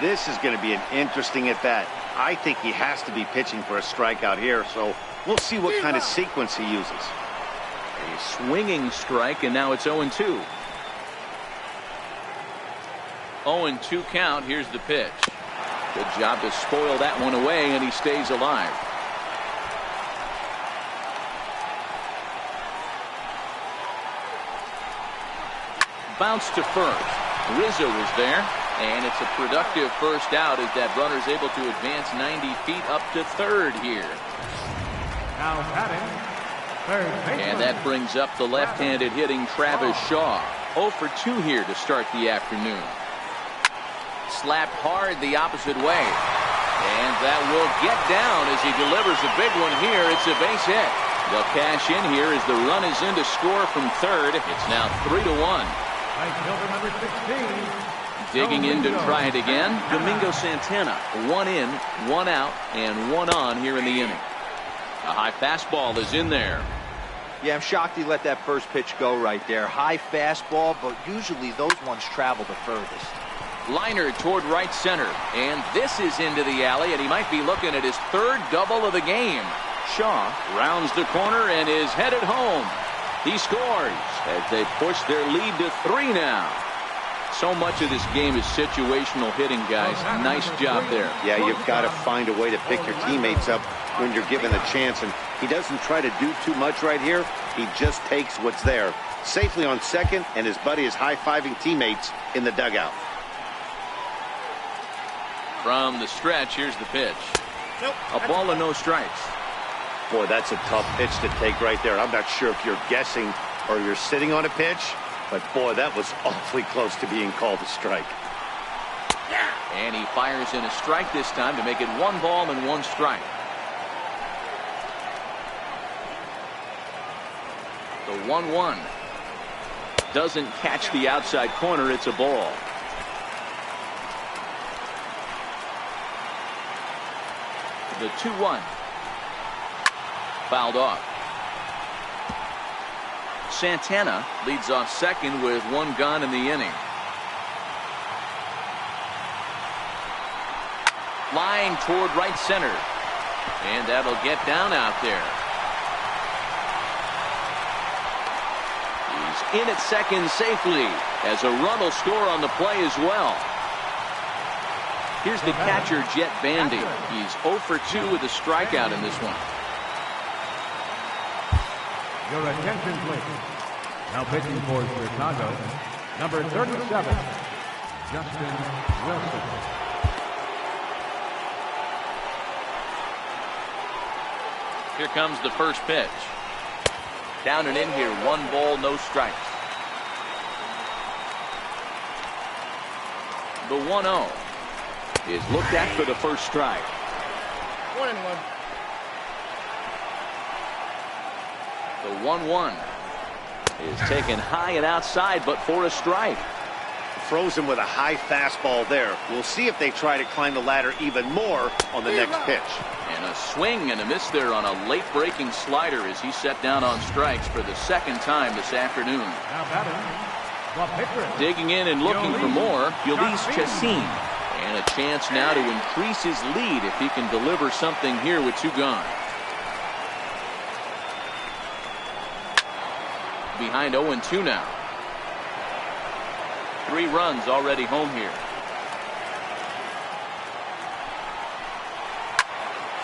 This is going to be an interesting at-bat. I think he has to be pitching for a strikeout here, so we'll see what kind of sequence he uses. A swinging strike, and now it's 0-2. 0-2 count. Here's the pitch. Good job to spoil that one away, and he stays alive. Bounce to first. Rizzo is there, and it's a productive first out as that runner's able to advance 90 feet up to third here. Now batting, third baseman. And that brings up the left-handed hitting Travis Shaw. 0 for 2 here to start the afternoon. Slapped hard the opposite way. And that will get down as he delivers a big one here. It's a base hit. They'll cash in here as the run is in to score from third. It's now 3-1. Right fielder number 16. Digging in to try it again. Domingo Santana. 1 in, 1 out, and 1 on here in the inning. A high fastball is in there. Yeah, I'm shocked he let that first pitch go right there. High fastball, but usually those ones travel the furthest. Liner toward right center, and this is into the alley, and he might be looking at his third double of the game. Shaw rounds the corner and is headed home. He scores as they push their lead to 3 now. So much of this game is situational hitting, guys. Nice job there. Yeah, you've got to find a way to pick your teammates up when you're given a chance, and he doesn't try to do too much right here. He just takes what's there. Safely on second, and his buddy is high-fiving teammates in the dugout. From the stretch, here's the pitch. A ball and no strikes. Boy, that's a tough pitch to take right there. I'm not sure if you're guessing or you're sitting on a pitch, but boy, that was awfully close to being called a strike. And he fires in a strike this time to make it 1 ball and 1 strike. The 1-1 doesn't catch the outside corner. It's a ball. The 2-1 fouled off. Santana leads off second with 1 gone in the inning. Line toward right center, and that'll get down out there. He's in at second safely as a run will score on the play as well. Here's the catcher, Jet Bandy. He's 0 for 2 with a strikeout in this one. Your attention, please. Now pitching for Chicago, number 37, Justin Wilson. Here comes the first pitch. Down and in here, 1 ball, no strikes. The 1-0 is looked at for the first strike. 1-1. The 1-1 is taken high and outside, but for a strike. Throws him with a high fastball there. We'll see if they try to climb the ladder even more on the next pitch. And a swing and a miss there on a late breaking slider as he set down on strikes for the second time this afternoon. Now batting, the pitcher. Digging in and looking for more, Yolis Chassin. And a chance now to increase his lead if he can deliver something here with 2 gone. Behind 0-2 now. 3 runs already home here.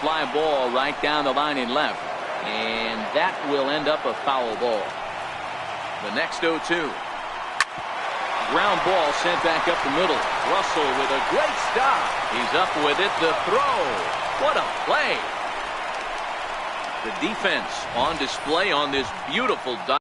Fly ball right down the line in left. And that will end up a foul ball. The next 0-2. Ground ball sent back up the middle. Russell with a great stop. He's up with it. The throw. What a play. The defense on display on this beautiful dive.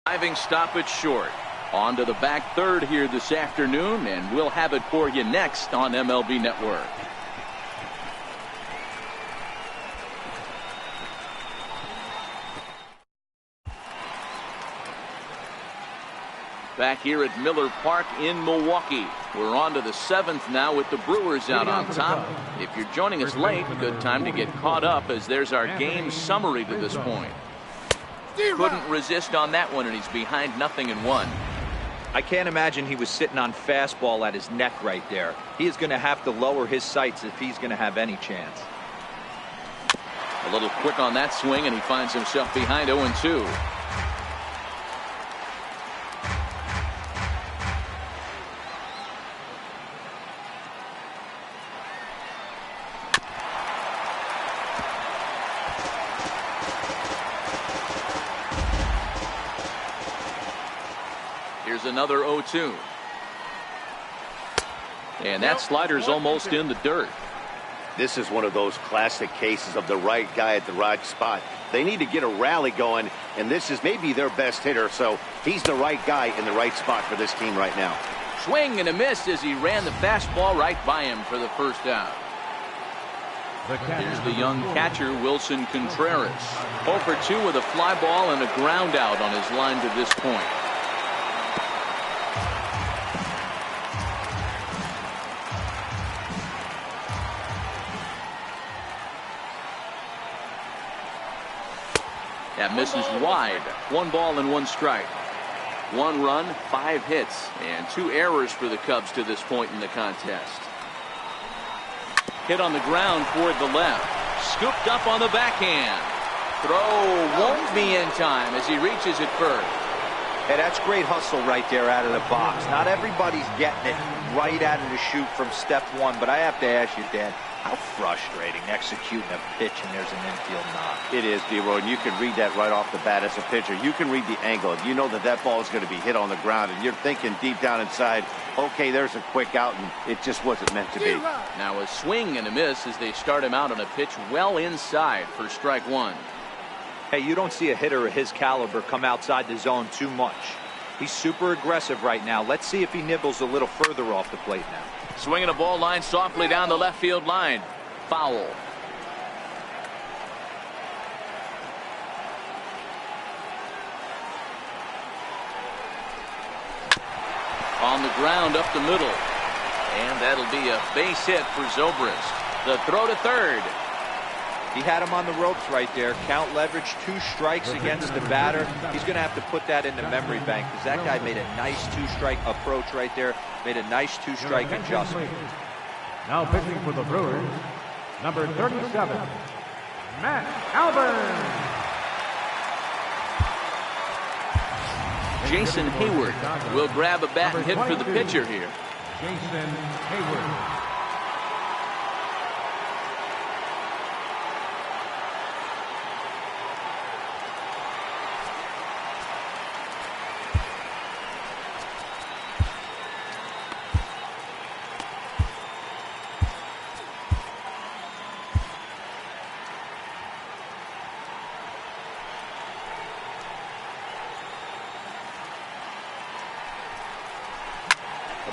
Driving stoppage short. On to the back third here this afternoon, and we'll have it for you next on MLB Network. Back here at Miller Park in Milwaukee. We're on to the 7th now with the Brewers out on top. If you're joining us late, good time to get caught up as there's our game summary to this point. Couldn't resist on that one, and he's behind 0-1. I can't imagine he was sitting on fastball at his neck right there. He is going to have to lower his sights if he's going to have any chance. A little quick on that swing, and he finds himself behind 0-2. Here's another 0-2. And that slider's almost in the dirt. This is one of those classic cases of the right guy at the right spot. They need to get a rally going, and this is maybe their best hitter, so he's the right guy in the right spot for this team right now. Swing and a miss as he ran the fastball right by him for the first out. Here's the young catcher, Wilson Contreras. 0 for 2 with a fly ball and a ground out on his line to this point. That misses wide. 1 ball and 1 strike. 1 run, 5 hits, and 2 errors for the Cubs to this point in the contest. Hit on the ground toward the left. Scooped up on the backhand. Throw won't be in time as he reaches it first. Hey, that's great hustle right there out of the box. Not everybody's getting it right out of the chute from step 1, but I have to ask you, Dan, how frustrating executing a pitch and there's an infield knock. It is, D-Roy, and you can read that right off the bat as a pitcher. You can read the angle. You know that that ball is going to be hit on the ground, and you're thinking deep down inside, okay, there's a quick out, and it just wasn't meant to be. Now a swing and a miss as they start him out on a pitch well inside for strike 1. Hey, you don't see a hitter of his caliber come outside the zone too much. He's super aggressive right now. Let's see if he nibbles a little further off the plate now. Swinging a ball line softly down the left field line. Foul. On the ground up the middle. And that'll be a base hit for Zobrist. The throw to third. He had him on the ropes right there. Count leverage, 2 strikes against the batter. He's going to have to put that in the memory bank because that guy made a nice 2-strike approach right there. Made a nice 2-strike adjustment. Now pitching for the Brewers, number 37, Matt Albert. Jason Hayward will grab a bat and hit for the pitcher here. Jason Hayward.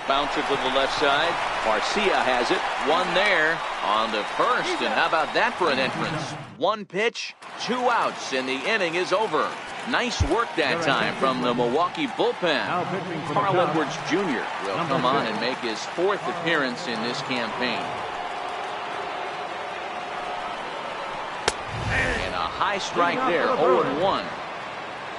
Bouncer to the left side. Garcia has it. 1 there on the first. And how about that for an entrance? 1 pitch, 2 outs, and the inning is over. Nice work that time from the Milwaukee bullpen. Carl Edwards Jr. will come on and make his 4th appearance in this campaign. And a high strike there, 0-1.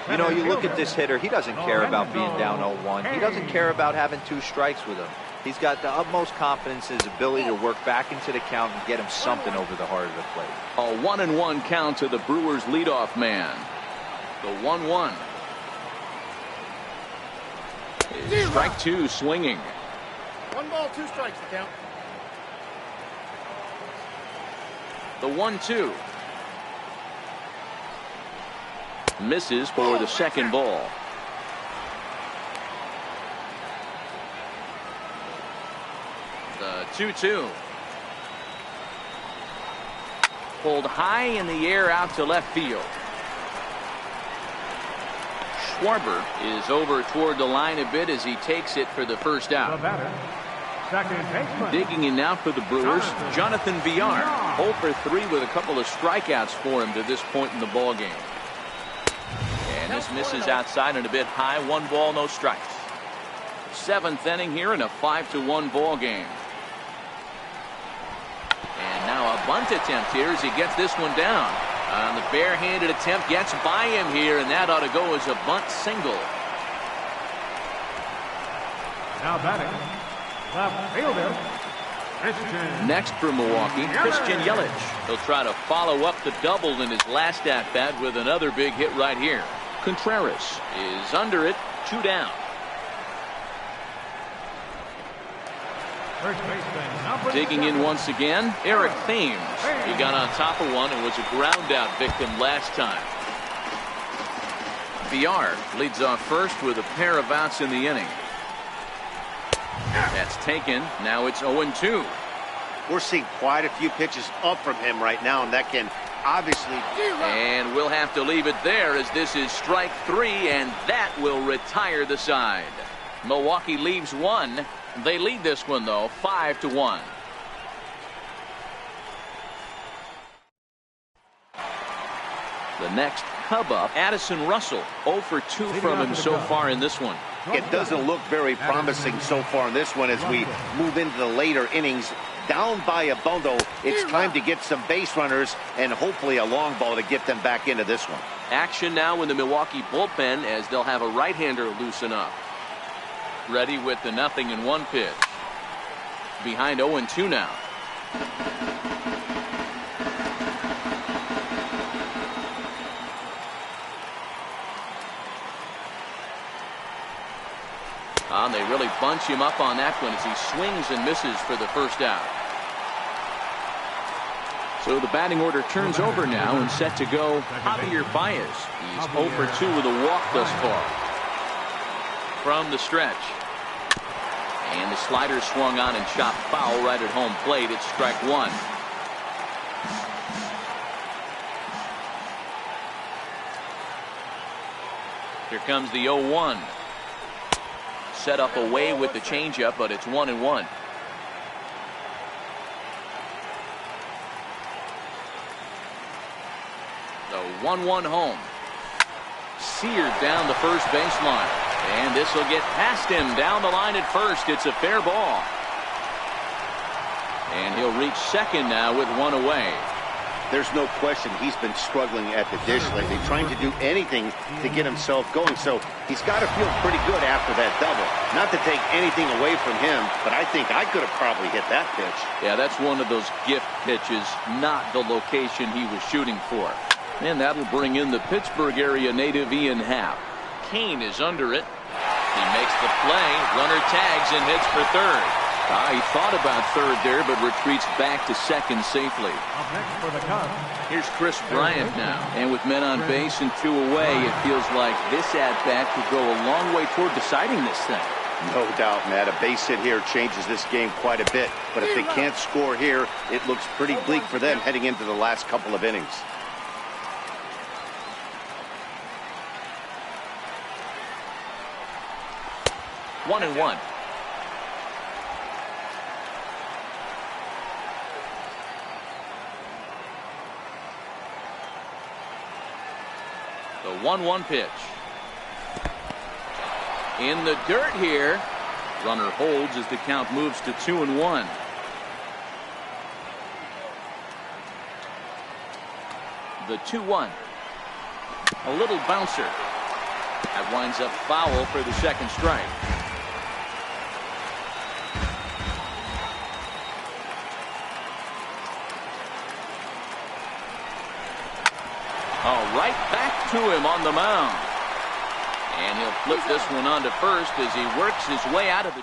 You know, you look at this hitter, he doesn't care about being down 0-1. He doesn't care about having 2 strikes with him. He's got the utmost confidence in his ability to work back into the count and get him something over the heart of the plate. A 1-1 count to the Brewers leadoff man. The 1-1. Strike 2 swinging. 1 ball, 2 strikes to count. The 1-2. Misses for the 2nd ball. The 2-2. Pulled high in the air out to left field. Schwarber is over toward the line a bit as he takes it for the first out. Digging in now for the Brewers, Jonathan Villar. 0 for 3 with a couple of strikeouts for him to this point in the ball game. And this misses outside and a bit high. 1 ball, no strikes. 7th inning here in a 5-1 ball game. And now a bunt attempt here as he gets this one down. On the barehanded attempt, gets by him here, and that ought to go as a bunt single. Now batting, left fielder, Christian. Next for Milwaukee, Christian Yelich. He'll try to follow up the double in his last at-bat with another big hit right here. Contreras is under it, 2 down. Digging in once again, Eric Thames. He got on top of one and was a ground out victim last time. Villar leads off first with a pair of outs in the inning. That's taken. Now it's 0-2. We're seeing quite a few pitches up from him right now, and that can obviously. And we'll have to leave it there as this is strike 3, and that will retire the side. Milwaukee leaves 1. They lead this one, though, 5-1. The next Cub up, Addison Russell. 0 for 2 from him so far in this one. It doesn't look very promising so far in this one as we move into the later innings. down by a bundle. It's time to get some base runners and hopefully a long ball to get them back into this one. Action now in the Milwaukee bullpen as they'll have a right-hander loosen up. Ready with the 0-1 pitch. Behind 0-2 now. They really bunch him up on that one as he swings and misses for the first out. So the batting order turns over now and set to go Javier Baez. He's 0 for 2 with a walk thus far. From the stretch. And the slider swung on and chopped foul right at home plate. It's strike one. Here comes the 0-1. Set up away with the changeup, but it's 1-1. The 1-1 home. Seared down the first baseline. And this will get past him down the line at first. It's a fair ball. And he'll reach second now with one away. There's no question he's been struggling at the dish lately, trying to do anything to get himself going. So he's got to feel pretty good after that double. Not to take anything away from him, but I think I could have probably hit that pitch. Yeah, that's one of those gift pitches, not the location he was shooting for. And that'll bring in the Pittsburgh area native Ian Happ. Kane is under it. He makes the play. Runner tags and hits for third. He thought about third there, but retreats back to second safely. Up next for the Cubs. Here's Chris Bryant now. And with men on base and 2 away, it feels like this at-bat could go a long way toward deciding this thing. No doubt, Matt. A base hit here changes this game quite a bit. But if they can't score here, it looks pretty bleak for them heading into the last couple of innings. One and one. The 1-1 pitch. In the dirt here. Runner holds as the count moves to 2-1. The 2-1. A little bouncer. That winds up foul for the second strike. Right back to him on the mound. And he'll flip this one onto first as he works his way out of the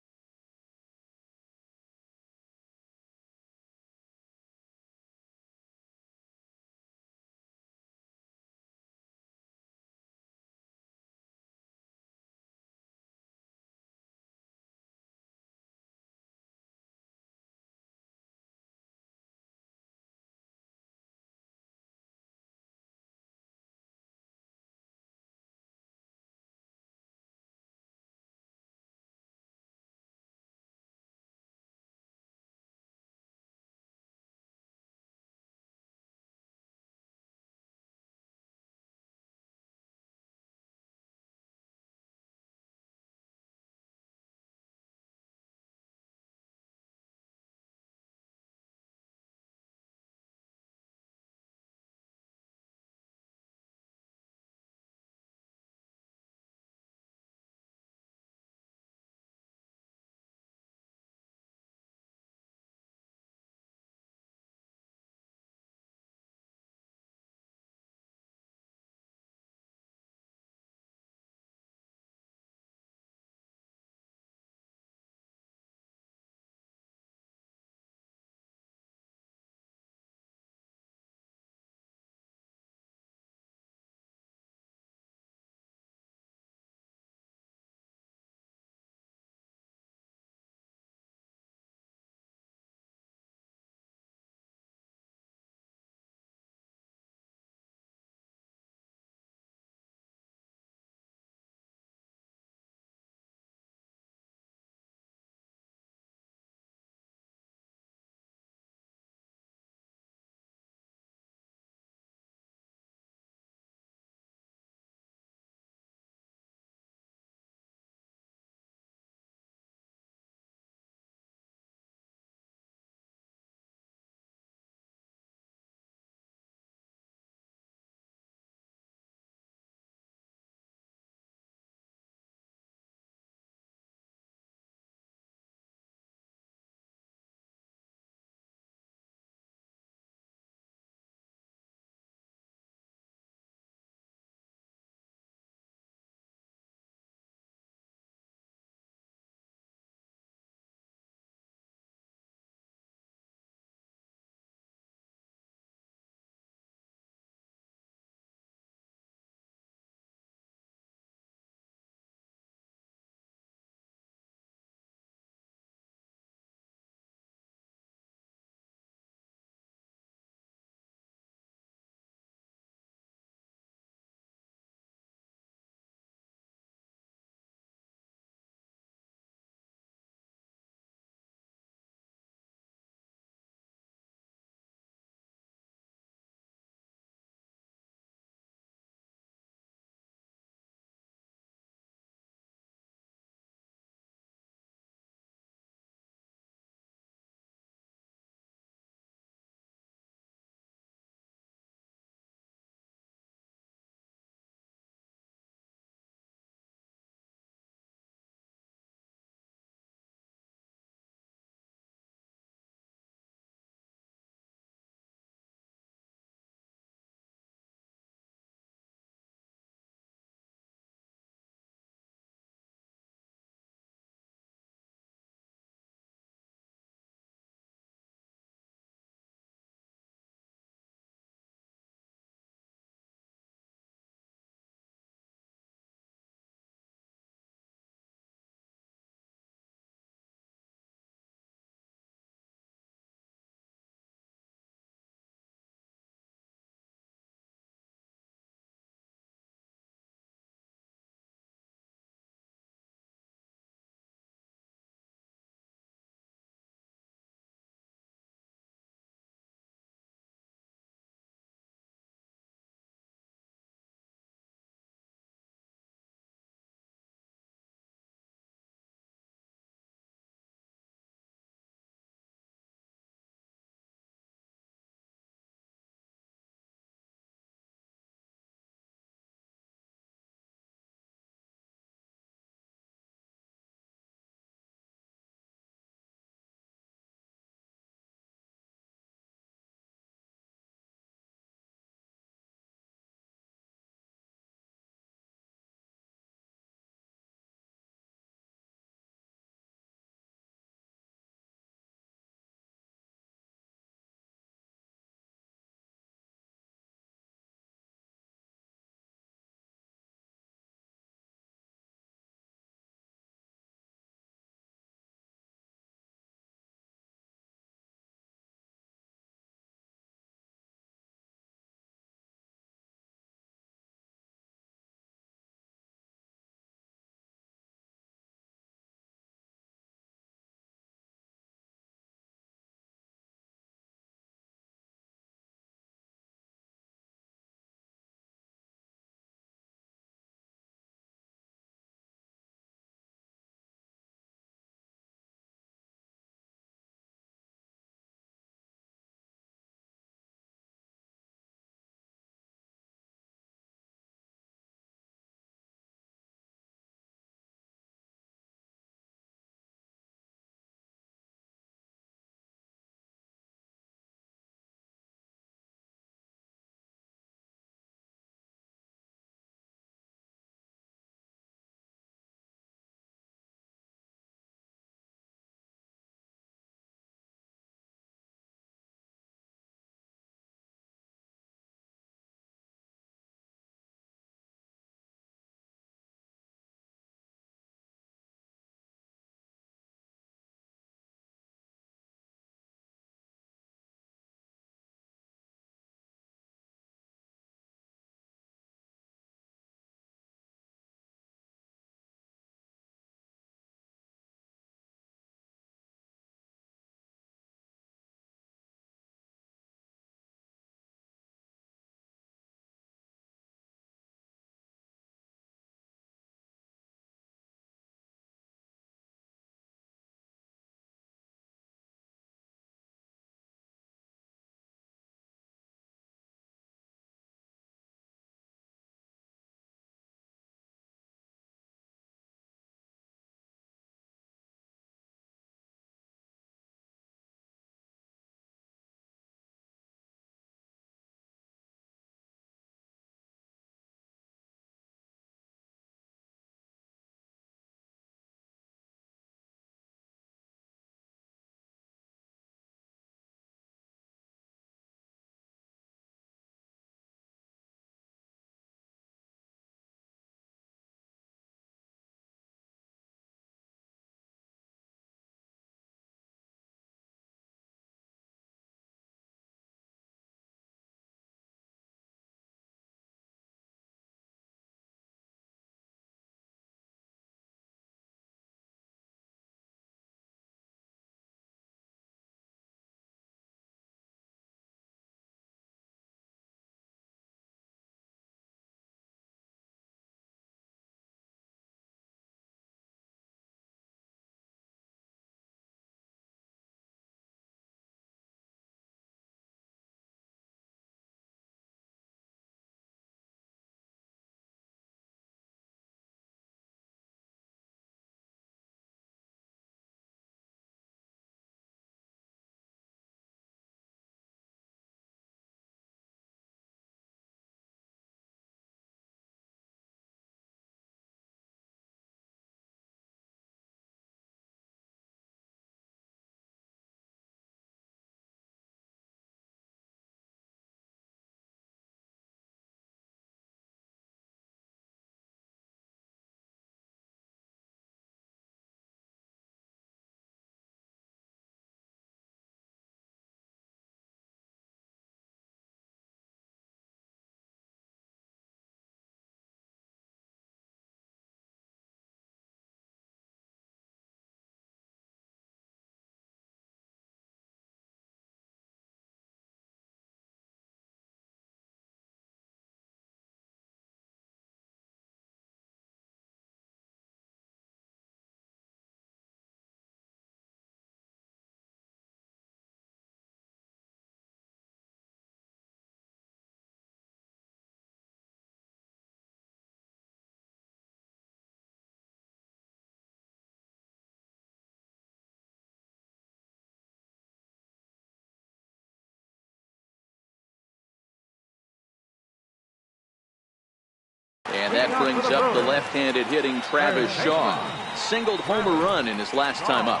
And that brings up the left-handed hitting Travis Shaw. Singled homer run in his last time up.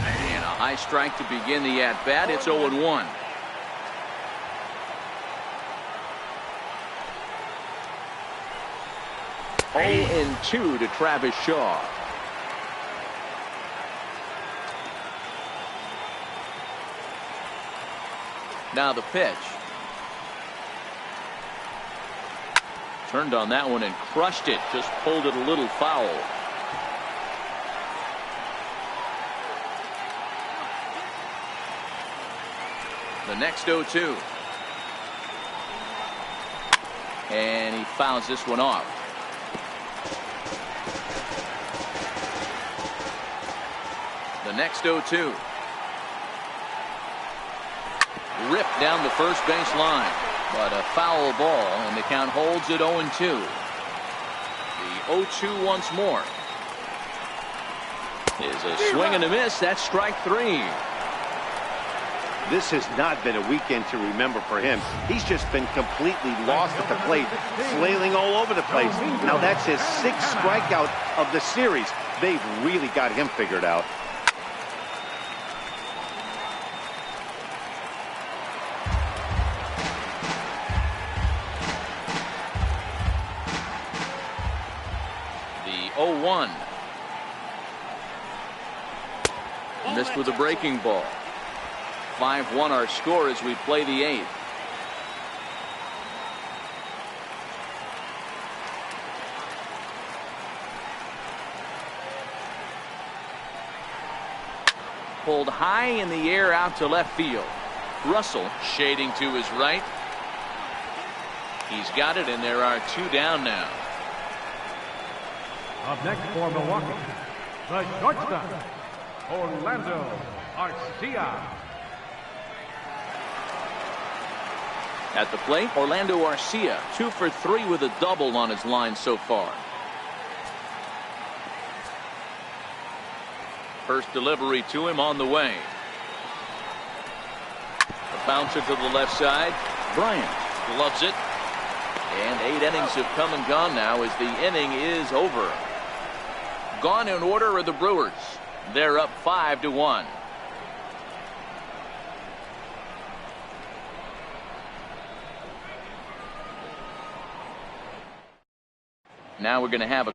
And a high strike to begin the at-bat. It's 0-1. And 2 to Travis Shaw. Now the pitch. Turned on that one and crushed it. Just pulled it a little foul. The next 0-2. And he fouls this one off. The next 0-2. Ripped down the first base line, but a foul ball, and the count holds at 0-2. The 0-2 once more is a swing and a miss. That's strike 3. This has not been a weekend to remember for him. He's just been completely lost at the plate, flailing all over the place. Now that's his 6th strikeout of the series. They've really got him figured out. The 0-1. Missed with a breaking ball. 5-1 our score as we play the 8th. Pulled high in the air out to left field. Russell shading to his right. He's got it, and there are 2 down now. Up next for Milwaukee, the shortstop, Orlando Arcia. At the plate, Orlando Arcia, 2 for 3 with a double on his line so far. First delivery to him on the way. A bouncer to the left side. Bryant loves it. And 8 innings have come and gone now as the inning is over. Gone in order are the Brewers. They're up 5-1. Now we're going to have a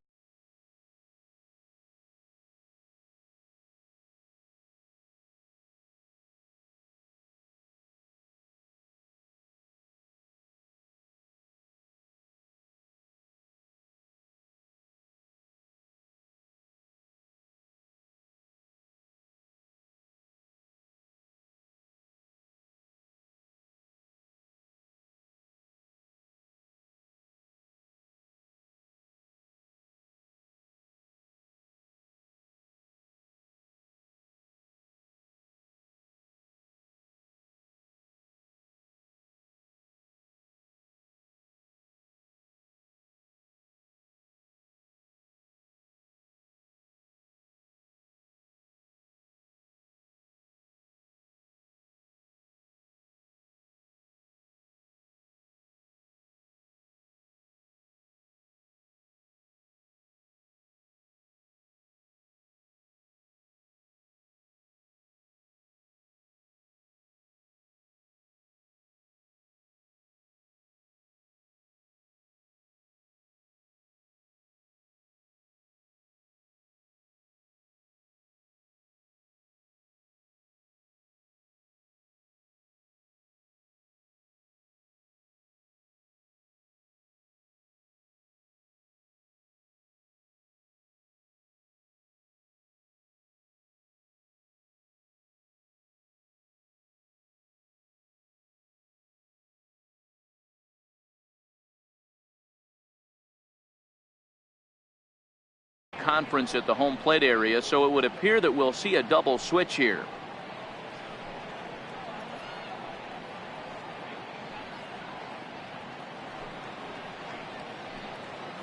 conference at the home plate area, so it would appear that we'll see a double switch here.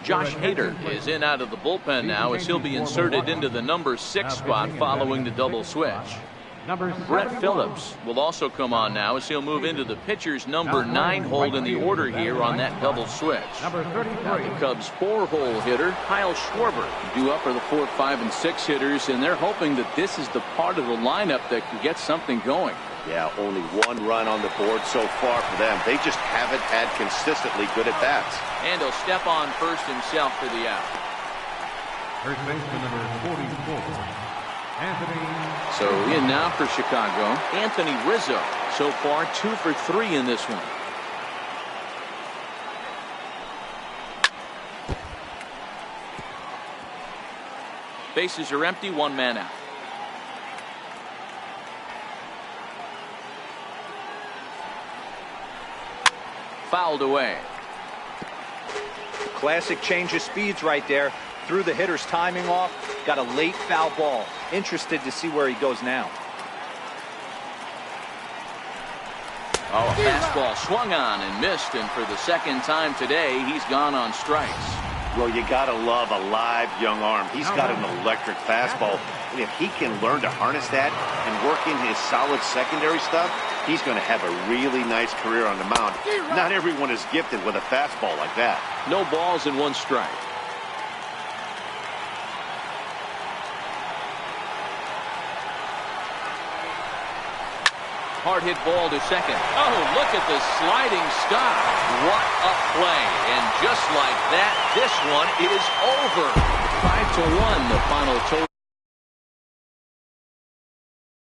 Josh Hader is in out of the bullpen now as he'll be inserted into the number 6 spot following the double switch. Number Brett 71. Phillips will also come on now as he'll move into the pitcher's number 9 hold in the order here on that double switch. Number 33. The Cubs' 4-hole hitter, Kyle Schwarber, due up for the 4, 5, and 6 hitters, and they're hoping that this is the part of the lineup that can get something going. Yeah, only 1 run on the board so far for them. They just haven't had consistently good at bats. And he'll step on first himself for the out. First baseman number 44. Anthony. So in now for Chicago, Anthony Rizzo. So far 2 for 3 in this one. Bases are empty, 1 man out. Fouled away. Classic change of speeds right there. Threw the hitter's timing off. Got a late foul ball. Interested to see where he goes now. Oh, a fastball swung on and missed, and for the second time today, he's gone on strikes. Well, you got to love a live young arm. He's got an electric fastball. And if he can learn to harness that and work in his solid secondary stuff, he's going to have a really nice career on the mound. Not everyone is gifted with a fastball like that. No balls and 1 strike. Hard hit ball to second. Oh, look at the sliding stop. What a play. And just like that, this one is over. 5-1 the final total.